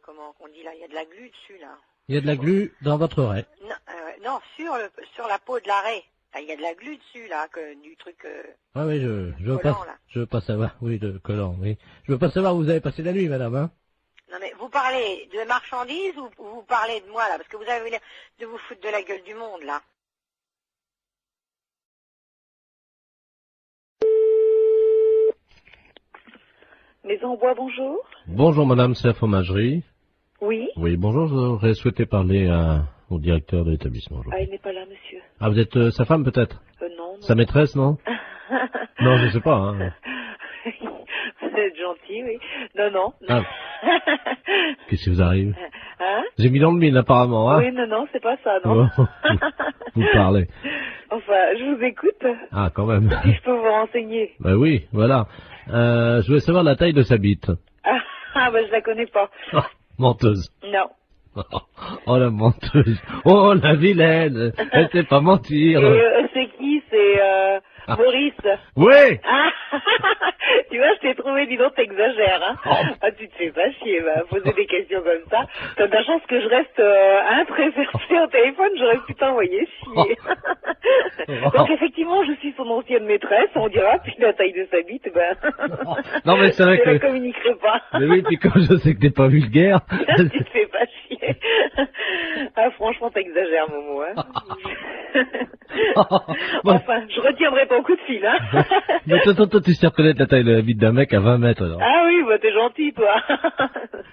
comment on dit là, il y a de la glu dessus, là. Il y a de la glu dans votre raie. Non, sur la peau de la raie. Il y a de la glu dessus, là, du truc... Ah oui, je veux collant, pas, là. je veux pas savoir, oui, de collant, oui. Je veux pas savoir où vous avez passé la nuit, madame, hein. Non, mais vous parlez de marchandises ou vous parlez de moi, là? Parce que vous avez l'air de vous foutre de la gueule du monde, là. Maison au bois, bonjour. Bonjour, madame, c'est la fromagerie. Oui. Oui, bonjour, j'aurais souhaité parler au directeur de l'établissement. Ah, il n'est pas là, monsieur. Ah, vous êtes sa femme, peut-être? Non. Sa maîtresse, non? Non, je sais pas, hein. Vous êtes gentil, oui. Non. Ah. Qu'est-ce qui vous arrive? Hein? J'ai mis dans le mille, apparemment, hein? Oui, non, c'est pas ça, non. Vous parlez. Enfin, je vous écoute. Ah, quand même. Si je peux vous renseigner. Ben oui, voilà. Je voulais savoir la taille de sa bite. Je la connais pas. Oh, menteuse. Non. Oh, la menteuse. Oh, la vilaine. Elle sait pas mentir. C'est qui? C'est Maurice. Oui. Tu vois, je t'ai trouvé, dis donc, t'exagères, hein. Ah, tu te fais pas chier, poser des questions comme ça. T'as de la chance que je reste très versée au téléphone, j'aurais pu t'envoyer chier. Donc, effectivement, je suis son ancienne maîtresse, on dira, puis la taille de sa bite, Non, mais c'est vrai je que... la communiquerai pas. Mais oui, puis comme je sais que t'es pas vulgaire... Tu te fais pas chier. Ah, franchement, t'exagères, Momo, hein. Enfin, je retiendrai ton coup de fil, hein. Mais toi, tu sais reconnaître la taille de la bite d'un mec à 20 mètres, alors. Ah oui, t'es gentil, toi.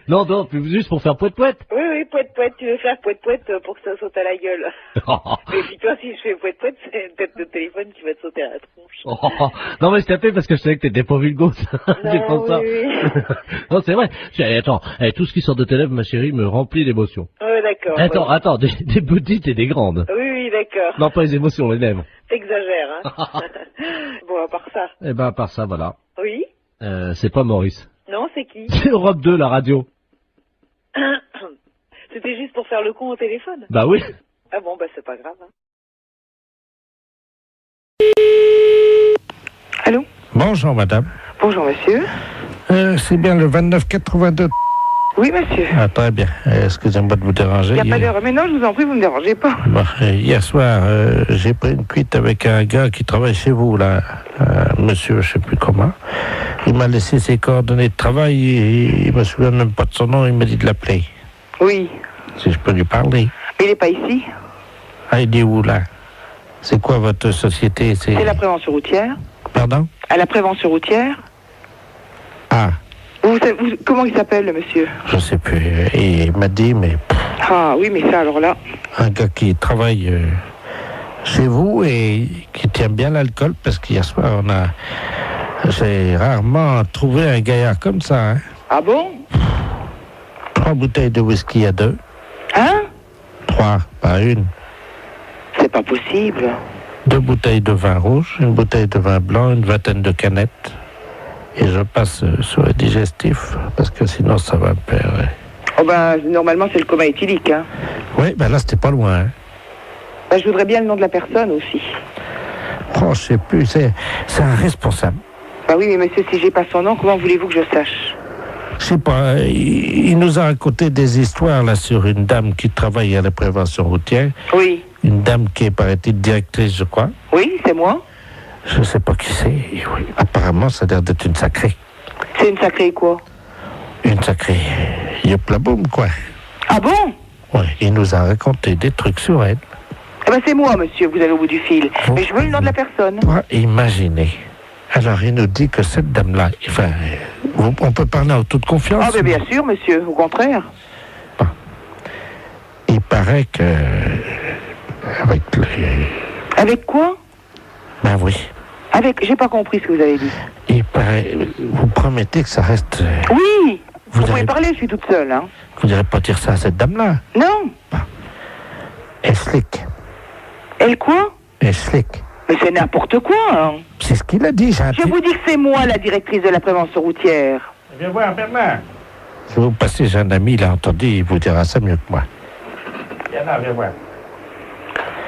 Non, puis juste pour faire poète-poète. Oui, poète-poète, tu veux faire poète-poète pour que ça saute à la gueule. Et puis toi, si je fais poète-poète, c'est peut-être le téléphone qui va te sauter à la tronche. Non, mais je t'appelais parce que je savais que t'étais pas vulgose. C'est pour ça. Oui. Non, c'est vrai. Attends, tout ce qui sort de tes lèvres, ma chérie, me remplit d'émotions. Oui, d'accord. Attends, des petites et des grandes. Oui, d'accord. Non, pas les émotions, les lèvres. T'exagères, hein. Bon, à part ça. Eh ben, à part ça, voilà. Oui. C'est pas Maurice. Non, c'est qui? C'est Europe 2, la radio. C'était juste pour faire le con au téléphone? Bah oui. Ah bon, c'est pas grave, hein. Allô? Bonjour, madame. Bonjour, monsieur. C'est bien le 2982. Oui, monsieur. Ah, très bien. Excusez-moi de vous déranger. Il n'y a pas d'heure. Mais non, je vous en prie, vous ne me dérangez pas. Bon, hier soir, j'ai pris une cuite avec un gars qui travaille chez vous, là. Monsieur, je sais plus comment. Il m'a laissé ses coordonnées de travail et il me souvient même pas de son nom. Il m'a dit de l'appeler. Oui. Si je peux lui parler. Il n'est pas ici. Ah, il est où, là? C'est quoi votre société? C'est la prévention routière. Pardon? À la prévention routière. Ah. Comment il s'appelle, le monsieur? Je sais plus. Et il m'a dit, mais... Ah oui, mais ça, alors là... Un gars qui travaille chez vous et qui tient bien l'alcool, parce qu'hier soir, j'ai rarement trouvé un gaillard comme ça, hein. Ah bon? 3 bouteilles de whisky à 2. Hein? 3, pas une. C'est pas possible. 2 bouteilles de vin rouge, une bouteille de vin blanc, une vingtaine de canettes. Et je passe sur le digestif, parce que sinon ça va me perdre. Oh normalement c'est le coma éthylique, hein. Oui, là c'était pas loin, hein. Je voudrais bien le nom de la personne aussi. Oh, je sais plus, c'est un responsable. Oui, mais monsieur, si j'ai pas son nom, comment voulez-vous que je sache? Je sais pas, il nous a raconté des histoires, là, sur une dame qui travaille à la prévention routière. Oui. Une dame qui est, paraît-il, directrice, je crois. Oui, c'est moi. Je sais pas qui c'est. Oui. Apparemment, ça a l'air d'être une sacrée. C'est une sacrée quoi? Une sacrée yop-la-boum, quoi. Ah bon? Oui, il nous a raconté des trucs sur elle. C'est moi, monsieur, vous allez au bout du fil. Mais je veux le nom de la personne. Imaginez. Alors, il nous dit que cette dame-là... Enfin, on peut parler en toute confiance. Ah, bien sûr, monsieur, au contraire. Bon. Il paraît que... Avec Avec quoi? Oui. J'ai pas compris ce que vous avez dit. il paraît... Vous promettez que ça reste... Oui. Vous pouvez parler, je suis toute seule. Hein. Vous n'irez pas dire ça à cette dame-là? Non. Elle slick. Elle quoi? Elle slick. Mais c'est n'importe quoi. Hein. C'est ce qu'il a dit, Je vous dis que c'est moi, la directrice de la prévention routière. Viens voir, Bernard. Je vais vous passer, j'ai un ami, il a entendu, il vous dira ça mieux que moi. Viens là, viens voir.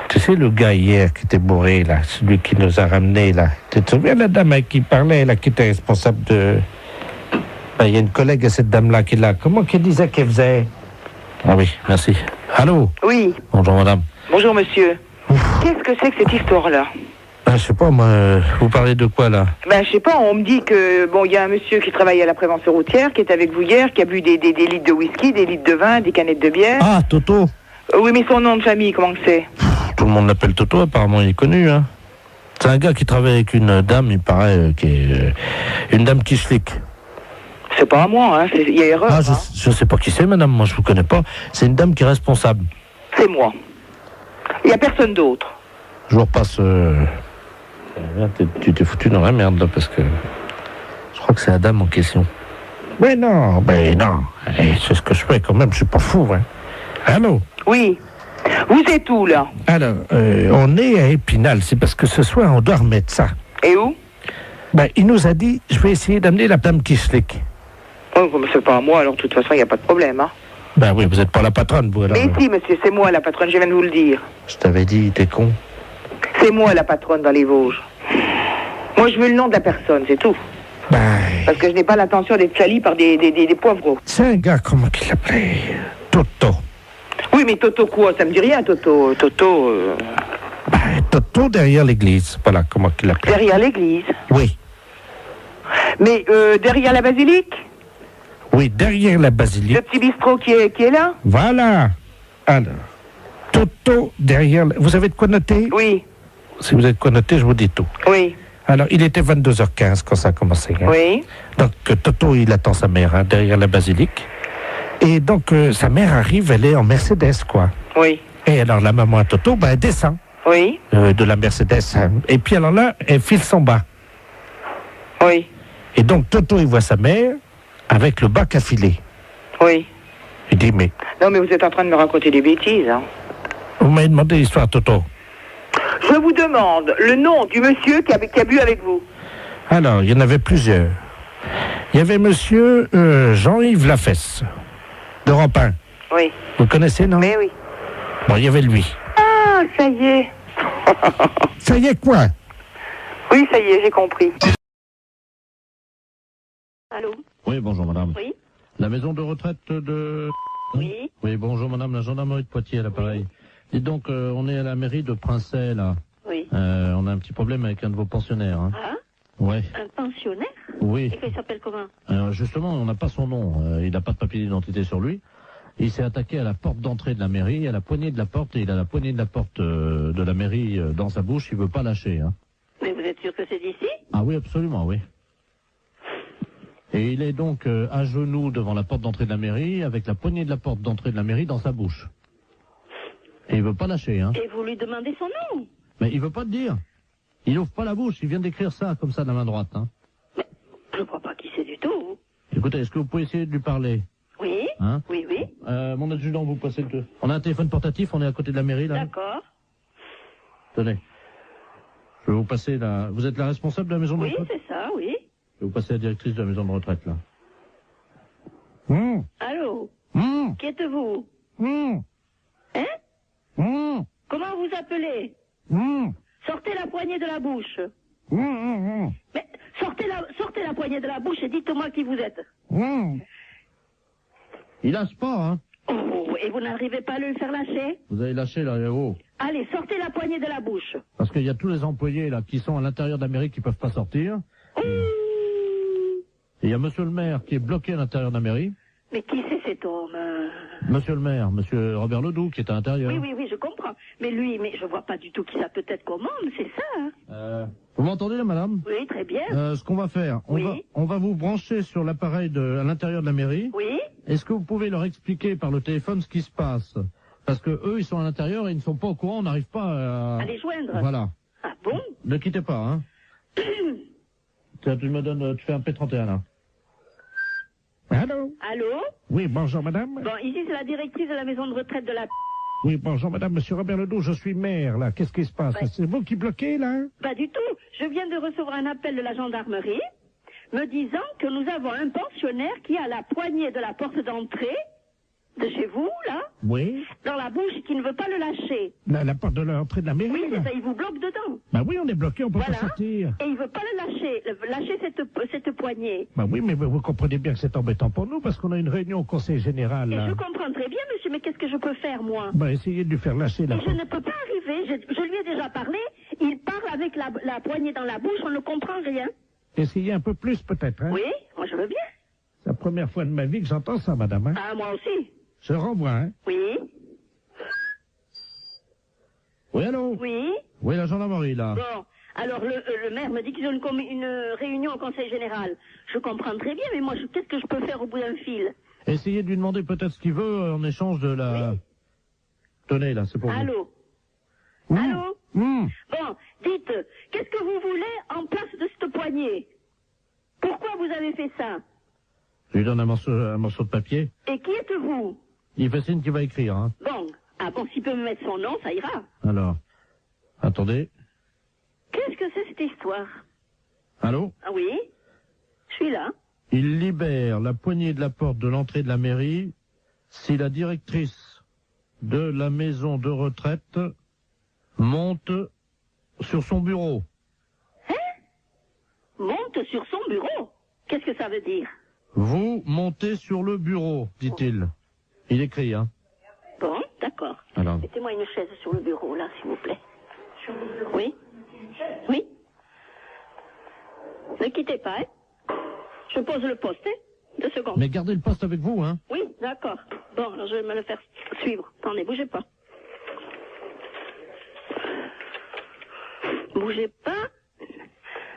Tu sais, le gars hier qui était bourré, là, celui qui nous a ramenés, là. Tu te souviens de la dame avec qui parlait, là, qui était responsable de... Ben, il y a une collègue à cette dame-là qui est là. Comment qu'elle disait qu'elle faisait? Ah oui, merci. Allô? Oui. Bonjour, madame. Bonjour, monsieur. Qu'est-ce que c'est que cette histoire-là? Je sais pas, moi, vous parlez de quoi, là? Ben, je sais pas, on me dit que, bon, il y a un monsieur qui travaille à la prévention routière, qui est avec vous hier, qui a bu des litres de whisky, des litres de vin, des canettes de bière. Ah, Toto. Oui, mais son nom de famille, comment que c'est? Tout le monde l'appelle Toto, apparemment, il est connu, hein. C'est un gars qui travaille avec une dame, il paraît, qui est une dame qui slick. C'est pas à moi, hein, il y a erreur. Ah, je sais pas qui c'est, madame, moi, je vous connais pas. C'est une dame qui est responsable. C'est moi. Il y a personne d'autre. Je vous repasse... Tu t'es foutu dans la merde, là, parce que... Je crois que c'est la dame en question. Ben non. C'est ce que je fais, quand même, je suis pas fou, hein. Allô? Oui. Vous êtes où, là? Alors, on est à Épinal, c'est parce que ce soir, on doit remettre ça. Et où? Ben, il nous a dit, je vais essayer d'amener la dame qui slick. Oh, mais c'est pas à moi, alors, de toute façon, il n'y a pas de problème, hein. Ben oui, vous êtes pas la patronne, vous, alors. Mais si, monsieur, c'est moi, la patronne, je viens de vous le dire. Je t'avais dit, t'es con. C'est moi, la patronne, dans les Vosges. Moi, je veux le nom de la personne, c'est tout. Ben... Parce que je n'ai pas l'intention d'être salie par des poivreaux. C'est un gars, comment qu'il l'appelait? Toto. Oui, mais Toto quoi? Ça me dit rien, Toto. Ben, Toto derrière l'église. Voilà, comment qu'il l'appelait. Derrière l'église? Oui. Mais derrière la basilique? Oui, derrière la basilique. Le petit bistrot qui est là? Voilà. Alors, Toto derrière... Vous avez de quoi noter? Oui. Si vous avez de quoi noter, je vous dis tout. Oui. Alors, il était 22h15 quand ça a commencé. Hein. Oui. Donc, Toto, il attend sa mère hein, derrière la basilique. Et donc, sa mère arrive, elle est en Mercedes, quoi. Oui. Et alors, la maman à Toto, ben, elle descend. Oui. De la Mercedes. Hein. Et puis, alors là, elle file son bas. Oui. Et donc, Toto, il voit sa mère avec le bac à filer. Oui. Il dit, mais... Non, mais vous êtes en train de me raconter des bêtises, hein. Vous m'avez demandé l'histoire, Toto. Je vous demande le nom du monsieur qui a bu avec vous. Alors, il y en avait plusieurs. Il y avait monsieur Jean-Yves Lafesse, de Rampin. Oui. Vous le connaissez, non? Mais oui. Bon, il y avait lui. Ah, ça y est. Ça y est quoi? Oui, ça y est, j'ai compris. Allô? Oui, bonjour madame. Oui? La maison de retraite de... Oui? Oui, bonjour madame, la gendarmerie de Poitiers à l'appareil. Oui. Dites donc, on est à la mairie de Princey, là. Oui. On a un petit problème avec un de vos pensionnaires. Hein. Ah? Ouais. Un pensionnaire? Oui. Et qu'il s'appelle comment? Justement, on n'a pas son nom. Il n'a pas de papier d'identité sur lui. Il s'est attaqué à la porte d'entrée de la mairie, à la poignée de la porte, et il a la poignée de la porte de la mairie dans sa bouche. Il veut pas lâcher. Hein. Mais vous êtes sûr que c'est d'ici? Ah oui, absolument, oui. Et il est donc à genoux devant la porte d'entrée de la mairie, avec la poignée de la porte d'entrée de la mairie dans sa bouche. Et il veut pas lâcher, hein. Et vous lui demandez son nom? Mais il veut pas te dire. Il ouvre pas la bouche, il vient d'écrire ça, comme ça, de la main droite, hein. Mais je ne crois pas qui c'est du tout. Écoutez, est-ce que vous pouvez essayer de lui parler? Oui, hein? Oui. Mon adjudant, vous passez le... On a un téléphone portatif, on est à côté de la mairie, là. D'accord. Tenez. Je vais vous passer la... Vous êtes la responsable de la maison de retraite? Oui, c'est ça, oui. Je vais vous passer la directrice de la maison de retraite, là. Allô? Qui êtes-vous? Hein? Comment vous appelez? Sortez la poignée de la bouche. Mais sortez la poignée de la bouche et dites-moi qui vous êtes. Il lâche pas, hein. Oh, et vous n'arrivez pas à le faire lâcher? Vous avez lâché, là, haut. Allez, sortez la poignée de la bouche. Parce qu'il y a tous les employés, là, qui sont à l'intérieur de la mairie qui peuvent pas sortir. Et il y a monsieur le maire qui est bloqué à l'intérieur de la mairie. Mais qui c'est cet homme? Monsieur le maire, monsieur Robert Ledoux, qui est à l'intérieur. Oui, je comprends. Mais lui, je vois pas du tout qui ça peut être comme homme, c'est ça, hein? Vous m'entendez, là, madame? Oui, très bien. Ce qu'on va faire, on va vous brancher sur l'appareil à l'intérieur de la mairie. Oui. Est-ce que vous pouvez leur expliquer par le téléphone ce qui se passe? Parce que eux, ils sont à l'intérieur et ils ne sont pas au courant, on n'arrive pas à les joindre. Voilà. Ah bon? Ne quittez pas, hein. Tiens, tu fais un P31 là. Allô? Allô? Oui, bonjour madame. Bon, ici c'est la directrice de la maison de retraite de la... Oui, bonjour madame, monsieur Robert Ledoux, je suis maire là. Qu'est-ce qui se passe? Ouais. C'est vous qui bloquez là? Pas du tout. Je viens de recevoir un appel de la gendarmerie me disant que nous avons un pensionnaire qui a la poignée de la porte d'entrée de chez vous, là, Oui. dans la bouche, qui ne veut pas le lâcher. La porte de l'entrée de la mairie Oui, là? c'est ça, il vous bloque dedans. Bah oui, on est bloqué, on peut pas sortir. Et il veut pas le lâcher cette poignée. Bah oui, mais vous comprenez bien que c'est embêtant pour nous parce qu'on a une réunion au conseil général Et là. je comprends très bien, monsieur, mais qu'est-ce que je peux faire, moi? Bah essayez de lui faire lâcher la Et je porte. ne peux pas arriver, je lui ai déjà parlé, il parle avec la poignée dans la bouche, on ne comprend rien. Essayez un peu plus peut-être, hein? Oui, moi je veux bien. C'est la première fois de ma vie que j'entends ça, madame, hein? Ah, moi aussi. Je renvoie, hein? Oui. Oui, allô? Oui. Oui, la gendarmerie, là. Bon, alors le maire me dit qu'ils ont une réunion au conseil général. Je comprends très bien, mais moi, qu'est-ce que je peux faire au bout d'un fil? Essayez de lui demander peut-être ce qu'il veut en échange de la... Oui. Tenez, là, c'est pour vous. Allô? Allô? Bon, dites, qu'est-ce que vous voulez en place de cette poignée? Pourquoi vous avez fait ça? Je lui donne un morceau de papier. Et qui êtes-vous? Il fait signe qu'il va écrire, hein. Bon, ah bon, s'il peut me mettre son nom, ça ira. Alors, attendez. Qu'est-ce que c'est cette histoire? Allô? Ah oui? Je suis là. Il libère la poignée de la porte de l'entrée de la mairie si la directrice de la maison de retraite monte sur son bureau. Hein? Monte sur son bureau? Qu'est-ce que ça veut dire? Vous montez sur le bureau, dit-il. Il écrit, hein. Bon, d'accord. Alors. Mettez-moi une chaise sur le bureau, là, s'il vous plaît. Oui? Oui? Ne quittez pas, hein? Je pose le poste, hein? 2 secondes. Mais gardez le poste avec vous, hein. Oui, d'accord. Bon, alors je vais me le faire suivre. Attendez, bougez pas. Bougez pas.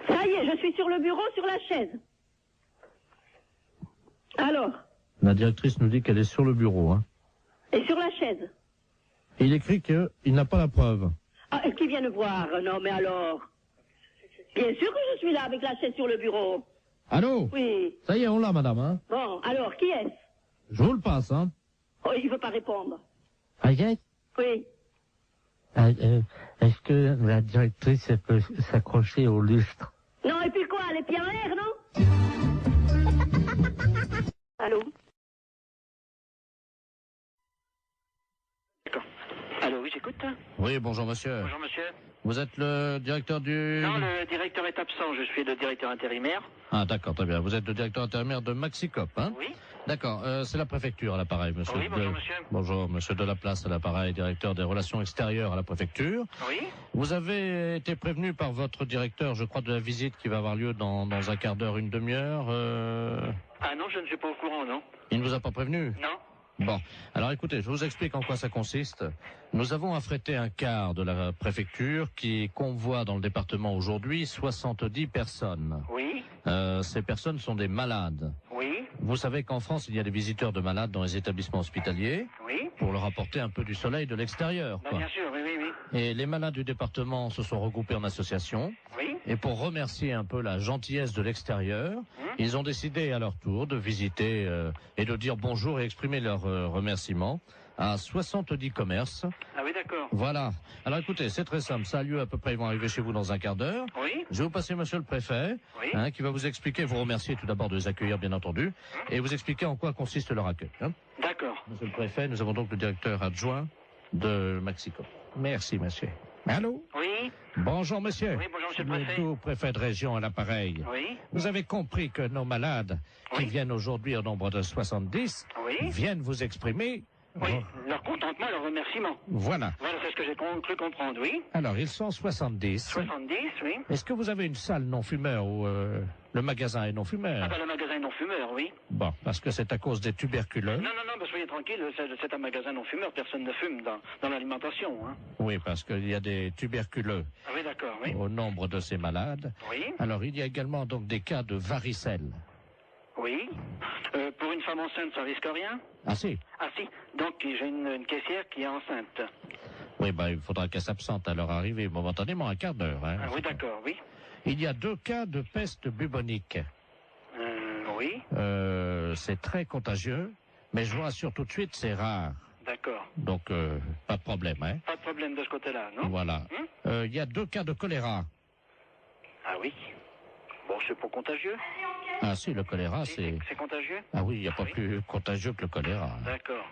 Ça y est, je suis sur le bureau, sur la chaise. Alors? La directrice nous dit qu'elle est sur le bureau, hein. Et sur la chaise? Et il écrit qu'il n'a pas la preuve. Ah, et qui viennent voir? Non, mais alors? Bien sûr que je suis là avec la chaise sur le bureau. Allô? Oui. Ça y est, on l'a, madame, hein. Bon, alors, qui est-ce? Je vous le passe, hein. Oh, il veut pas répondre. Agathe? Oui. Est-ce que la directrice peut s'accrocher au lustre? Non, et puis quoi? Les pieds en l'air, non? Allô? Allô, oui, j'écoute. Oui, bonjour, monsieur. Bonjour, monsieur. Vous êtes le directeur du... Non, le directeur est absent, je suis le directeur intérimaire. Ah, d'accord, très bien. Vous êtes le directeur intérimaire de Maxicop, hein? Oui. D'accord, c'est la préfecture à l'appareil, monsieur. Oui, bonjour, monsieur. Bonjour, monsieur Delaplace à l'appareil, directeur des relations extérieures à la préfecture. Oui. Vous avez été prévenu par votre directeur, je crois, de la visite qui va avoir lieu dans un quart d'heure, une demi-heure. Ah non, je ne suis pas au courant, non. Il ne vous a pas prévenu? Non. Bon, alors écoutez, je vous explique en quoi ça consiste. Nous avons affrété un quart de la préfecture qui convoie dans le département aujourd'hui 70 personnes. Oui. Ces personnes sont des malades. Oui. Vous savez qu'en France, il y a des visiteurs de malades dans les établissements hospitaliers. Oui. Pour leur apporter un peu du soleil de l'extérieur. Bah, bien sûr, oui, oui, oui. Et les malades du département se sont regroupés en association. Oui. Et pour remercier un peu la gentillesse de l'extérieur, ils ont décidé à leur tour de visiter et de dire bonjour et exprimer leur remerciement à 70 commerces. Ah oui, d'accord. Voilà. Alors écoutez, c'est très simple. Ça a lieu à peu près, ils vont arriver chez vous dans un quart d'heure. Oui. Je vais vous passer monsieur le préfet, Oui. qui va vous expliquer, vous remercier tout d'abord de les accueillir, bien entendu, et vous expliquer en quoi consiste leur accueil. Hein. D'accord. Monsieur le préfet, nous avons donc le directeur adjoint de Maxicop. Merci, monsieur. Allô? Oui. Bonjour, monsieur. Oui, bonjour, monsieur le préfet. Tout préfet de région à l'appareil. Oui. Vous avez compris que nos malades, qui viennent aujourd'hui au nombre de 70, viennent vous exprimer... Oui, leur contentement, leur remerciement. Voilà. Voilà, c'est ce que j'ai cru comprendre, oui. Alors, ils sont 70. 70, oui. Est-ce que vous avez une salle non-fumeur ou le magasin est non-fumeur? Ah ben, le magasin non-fumeur, oui. Bon, parce que c'est à cause des tuberculeux. Non, ben, soyez tranquille, c'est un magasin non-fumeur, personne ne fume dans l'alimentation, hein. Oui, parce qu'il y a des tuberculeux. Ah oui, d'accord, oui. Au nombre de ces malades. Oui. Alors, il y a également donc des cas de varicelle. Oui. Pour une femme enceinte, ça risque rien? Ah si. Ah si. Donc j'ai une caissière qui est enceinte. Oui, il faudra qu'elle s'absente à leur arrivée momentanément, un quart d'heure. Hein. Ah oui, d'accord, oui. Il y a 2 cas de peste bubonique. Oui. C'est très contagieux, mais je vous rassure tout de suite, c'est rare. D'accord. Donc, pas de problème, hein. Pas de problème de ce côté-là, non? Voilà. Il y a 2 cas de choléra. Ah oui. Bon, c'est pas contagieux? Ah si, le choléra, c'est... C'est contagieux? Ah oui, il n'y a pas plus contagieux que le choléra. D'accord.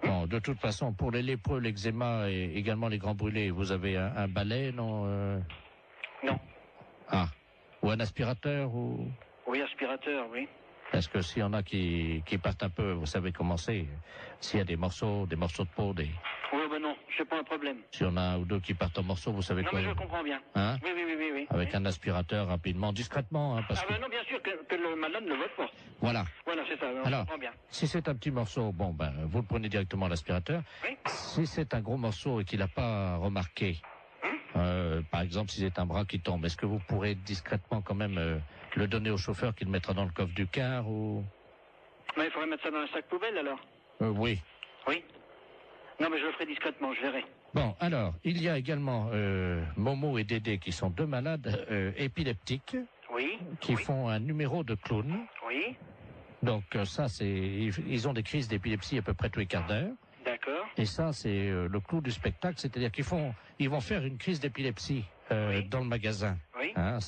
Bon, de toute façon, pour les lépreux, l'eczéma et également les grands brûlés, vous avez un balai, non Non. Ah. Ou un aspirateur, ou... Oui, aspirateur, oui. Parce que s'il y en a qui partent un peu, vous savez comment c'est. S'il y a des morceaux de peau, Oui, ben non, c'est pas un problème. S'il y en a un ou deux qui partent en morceaux, vous savez non, quoi. Non, mais je comprends bien. Hein? Oui. Avec un aspirateur, rapidement, discrètement, hein, parce que... non, bien sûr que le malade ne vote pas. Voilà. Voilà, c'est ça, Alors, je comprends bien. Si c'est un petit morceau, bon, ben, vous le prenez directement à l'aspirateur. Oui. Si c'est un gros morceau et qu'il n'a pas remarqué, par exemple, si c'est un bras qui tombe, est-ce que vous pourrez discrètement quand même le donner au chauffeur qui le mettra dans le coffre du car ou... Mais il faudrait mettre ça dans un sac poubelle, alors? Oui. Oui. Non, mais je le ferai discrètement, je verrai. Bon, alors, il y a également Momo et Dédé qui sont 2 malades épileptiques. Oui. Qui font un numéro de clown. Oui. Donc ça, ils ont des crises d'épilepsie à peu près tous les quarts d'heure. D'accord. Et ça, c'est le clou du spectacle, c'est-à-dire ils vont faire une crise d'épilepsie dans le magasin. Oui. Hein,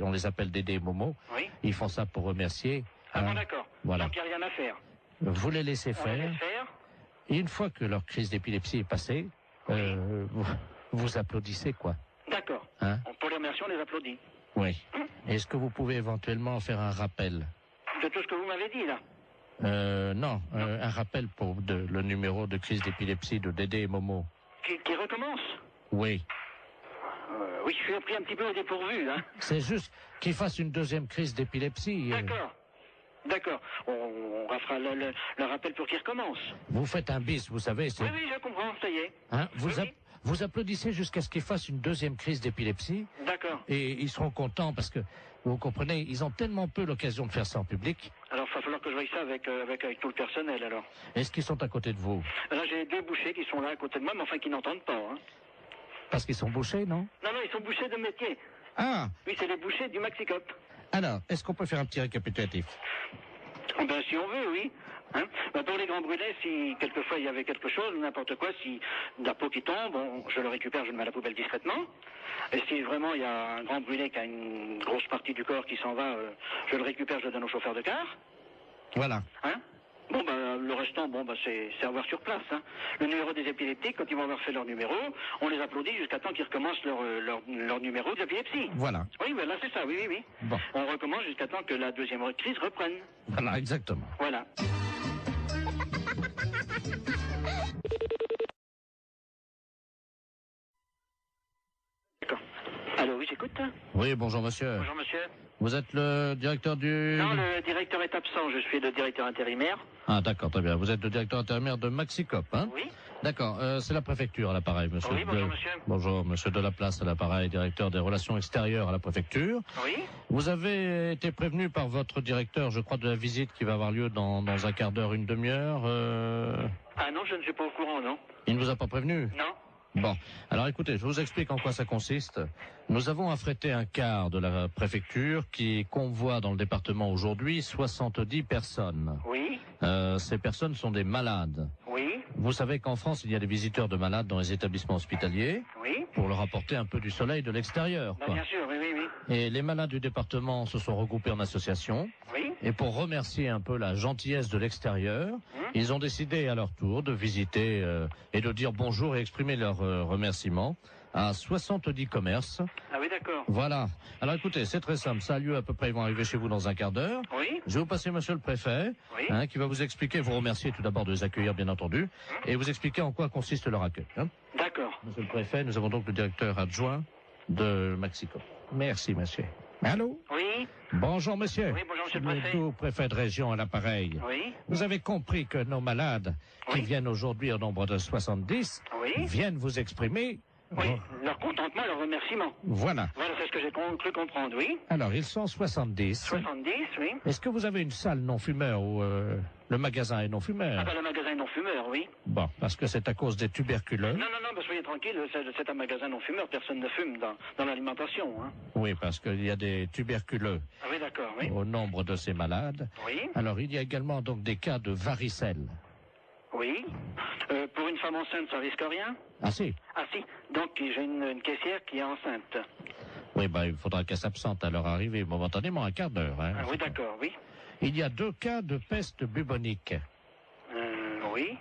on les appelle Dédé et Momo. Oui. Ils font ça pour remercier. Ah bon, d'accord. Voilà. Donc il n'y a rien à faire. Vous les laissez On faire. les laisse faire. Et une fois que leur crise d'épilepsie est passée, vous applaudissez, quoi. D'accord. Hein? Pour les remercier, on les applaudit. Oui. Est-ce que vous pouvez éventuellement faire un rappel? De tout ce que vous m'avez dit, là? Non. Un rappel pour le numéro de crise d'épilepsie de Dédé et Momo. Qui recommence? Oui. Oui, je suis pris un petit peu au dépourvu, hein. C'est juste qu'ils fassent une 2e crise d'épilepsie. D'accord. On fera le rappel pour qu'il recommence. Vous faites un bis, vous savez. Oui, je comprends, ça y est. Hein, vous applaudissez jusqu'à ce qu'ils fassent une 2e crise d'épilepsie. D'accord. Et ils seront contents parce que, vous comprenez, ils ont tellement peu l'occasion de faire ça en public. Alors, il va falloir que je voie ça avec tout le personnel, alors. Est-ce qu'ils sont à côté de vous? Là, j'ai 2 bouchers qui sont là à côté de moi, mais enfin qui n'entendent pas, hein. Parce qu'ils sont bouchés, non? Non, ils sont bouchers de métier. Ah! Oui, c'est les bouchers du Maxicop. Alors, est-ce qu'on peut faire un petit récapitulatif? Ben, si on veut, oui. Hein? Ben, pour les grands brûlés, si quelquefois il y avait quelque chose, n'importe quoi, si de la peau qui tombe, je le récupère, je le mets à la poubelle discrètement. Et si vraiment il y a un grand brûlé qui a une grosse partie du corps qui s'en va, je le récupère, je le donne au chauffeur de car. Voilà. Hein? Bon, le restant, c'est à voir sur place, hein. Le numéro des épileptiques, quand ils vont avoir fait leur numéro, on les applaudit jusqu'à temps qu'ils recommencent leur numéro d'épilepsie. Voilà. Oui, là, c'est ça, oui. Bon. On recommence jusqu'à temps que la 2e crise reprenne. Voilà, exactement. Voilà. D'accord. Allô, oui, j'écoute. Oui, bonjour monsieur. Bonjour monsieur. Vous êtes le directeur du... Non, le directeur est absent, je suis le directeur intérimaire. Ah d'accord, très bien. Vous êtes le directeur intérimaire de Maxicop, hein? Oui. D'accord, c'est la préfecture à l'appareil, monsieur. Oui, bonjour monsieur. Bonjour, monsieur Delaplace à l'appareil, directeur des relations extérieures à la préfecture. Oui. Vous avez été prévenu par votre directeur, je crois, de la visite qui va avoir lieu dans un quart d'heure, une demi-heure. Ah non, je ne suis pas au courant, non. Il ne vous a pas prévenu? Non. Bon, alors écoutez, je vous explique en quoi ça consiste. Nous avons affrété un car de la préfecture qui convoie dans le département aujourd'hui 70 personnes. Oui. Ces personnes sont des malades. Oui. Vous savez qu'en France, il y a des visiteurs de malades dans les établissements hospitaliers. Oui. Pour leur apporter un peu du soleil de l'extérieur. Bien sûr, oui. Et les malades du département se sont regroupés en association. Oui. Et pour remercier un peu la gentillesse de l'extérieur, ils ont décidé à leur tour de visiter et de dire bonjour et exprimer leur remerciement à 70 commerces. Ah oui, d'accord. Voilà. Alors écoutez, c'est très simple. Ça a lieu à peu près, ils vont arriver chez vous dans un quart d'heure. Oui. Je vais vous passer monsieur le préfet, qui va vous expliquer, vous remercier tout d'abord de les accueillir, bien entendu, et vous expliquer en quoi consiste leur accueil. D'accord. Monsieur le préfet, nous avons donc le directeur adjoint de Maxicop. Merci, monsieur. Allô? Oui. Bonjour, monsieur. Oui, bonjour, monsieur le préfet. Le préfet de région à l'appareil. Oui. Vous avez compris que nos malades, qui viennent aujourd'hui au nombre de 70, viennent vous exprimer Oui, leur contentement, leur remerciement. Voilà. Voilà, c'est ce que j'ai cru comprendre, oui. Alors, ils sont 70. 70, oui. Est-ce que vous avez une salle non-fumeur ou le magasin est non-fumeur? Ah ben, le magasin non-fumeur, oui. Bon, parce que c'est à cause des tuberculeux. Non, soyez tranquille, c'est un magasin non-fumeur, personne ne fume dans l'alimentation, hein. Oui, parce qu'il y a des tuberculeux. Ah oui, d'accord, oui. Au nombre de ces malades. Oui. Alors, il y a également donc des cas de varicelle. Oui. Pour une femme enceinte, ça risque rien? Ah si. Ah si. Donc j'ai une caissière qui est enceinte. Oui, il faudra qu'elle s'absente à leur arrivée momentanément, un quart d'heure. Hein. Ah oui, d'accord, oui. Il y a 2 cas de peste bubonique. Oui.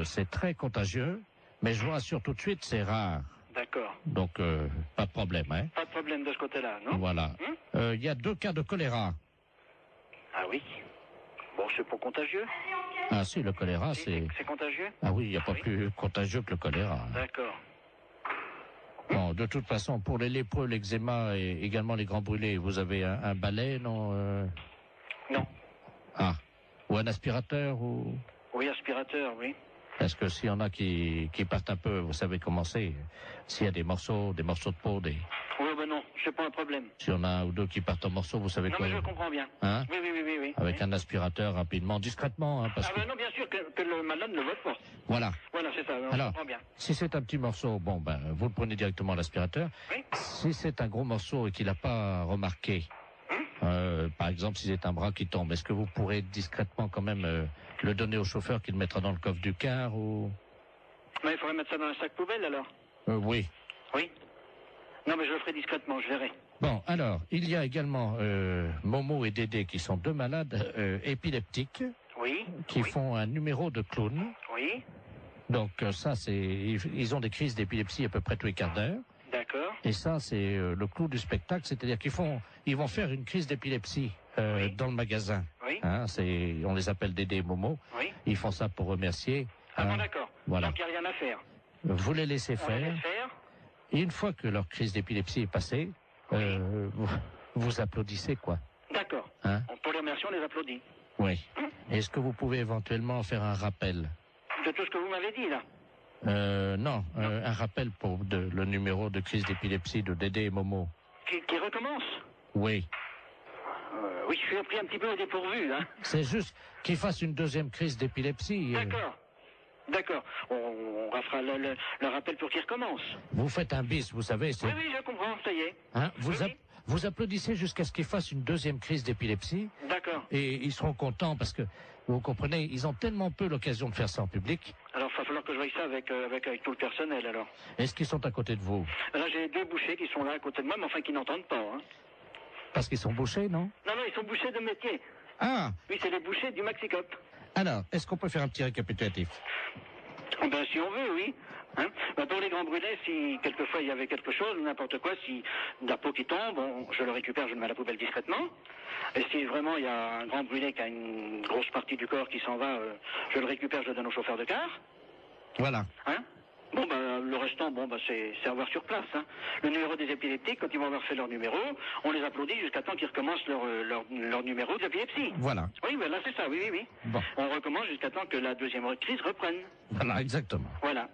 C'est très contagieux, mais je vous rassure tout de suite, c'est rare. D'accord. Donc, pas de problème, hein. Pas de problème de ce côté-là, non? Voilà. Il y a 2 cas de choléra. Ah oui. Bon, c'est pas contagieux? Ah si, le choléra, c'est... C'est contagieux? Ah oui, il n'y a pas plus contagieux que le choléra. D'accord. Bon, de toute façon, pour les lépreux, l'eczéma et également les grands brûlés, vous avez un balai, non Non. Ah. Ou un aspirateur, ou... Oui, aspirateur, oui. Parce que s'il y en a qui partent un peu, vous savez comment c'est. S'il y a des morceaux de peau, Oui, ben non, c'est pas un problème. S'il y en a un ou deux qui partent en morceaux, vous savez quoi. Non, mais je comprends bien. Hein? Oui. Avec un aspirateur, rapidement, discrètement, hein, parce ben non, bien sûr que le malade ne vote pas. Voilà. Voilà, c'est ça, je comprends bien. Si c'est un petit morceau, vous le prenez directement à l'aspirateur. Oui. Si c'est un gros morceau et qu'il n'a pas remarqué, par exemple, si c'est un bras qui tombe, est-ce que vous pourrez discrètement quand même le donner au chauffeur qui le mettra dans le coffre du car ou... Mais il faudrait mettre ça dans un sac poubelle alors? Oui. Oui. Non, mais je le ferai discrètement, je verrai. Bon, alors, il y a également Momo et Dédé qui sont 2 malades épileptiques. Oui. Qui font un numéro de clown. Oui. Donc ça, ils ont des crises d'épilepsie à peu près tous les quarts d'heure. D'accord. Et ça, c'est le clou du spectacle, c'est-à-dire ils vont faire une crise d'épilepsie dans le magasin. Oui. Hein, on les appelle Dédé et Momo. Oui. Ils font ça pour remercier. Ah bon, d'accord. Voilà. Donc il n'y a rien à faire. Vous les laissez On faire. les laisse faire. Et une fois que leur crise d'épilepsie est passée, vous applaudissez, quoi. D'accord. Hein? Pour les remercier, on les applaudit. Oui. Est-ce que vous pouvez éventuellement faire un rappel? De tout ce que vous m'avez dit, là? Non. Un rappel pour le numéro de crise d'épilepsie de Dédé et Momo. Qui recommence? Oui. Oui, je suis pris un petit peu au dépourvu, hein. C'est juste qu'ils fassent une 2e crise d'épilepsie. D'accord. On fera le rappel pour qu'il recommence. Vous faites un bis, vous savez. Oui, je comprends, ça y est. Hein, vous applaudissez jusqu'à ce qu'ils fassent une 2e crise d'épilepsie. D'accord. Et ils seront contents parce que, vous comprenez, ils ont tellement peu l'occasion de faire ça en public. Alors, il va falloir que je voie ça avec tout le personnel, alors. Est-ce qu'ils sont à côté de vous? Là, j'ai 2 bouchers qui sont là à côté de moi, mais enfin qui n'entendent pas, hein. Parce qu'ils sont bouchés, non? Non, ils sont bouchers de métier. Ah! Oui, c'est les bouchers du Maxicop. Alors, est-ce qu'on peut faire un petit récapitulatif? Ben, si on veut, oui. Hein? Ben, pour les grands brûlés, si quelquefois il y avait quelque chose, n'importe quoi, si de la peau qui tombe, je le récupère, je le mets à la poubelle discrètement. Et si vraiment il y a un grand brûlé qui a une grosse partie du corps qui s'en va, je le récupère, je le donne au chauffeur de car. Voilà. Hein? Bon, le restant, c'est à voir sur place, hein. Le numéro des épileptiques, quand ils vont avoir fait leur numéro, on les applaudit jusqu'à temps qu'ils recommencent leur numéro d'épilepsie. Voilà. Oui, là, c'est ça, oui. Bon. On recommence jusqu'à temps que la 2e crise reprenne. Voilà, exactement. Voilà.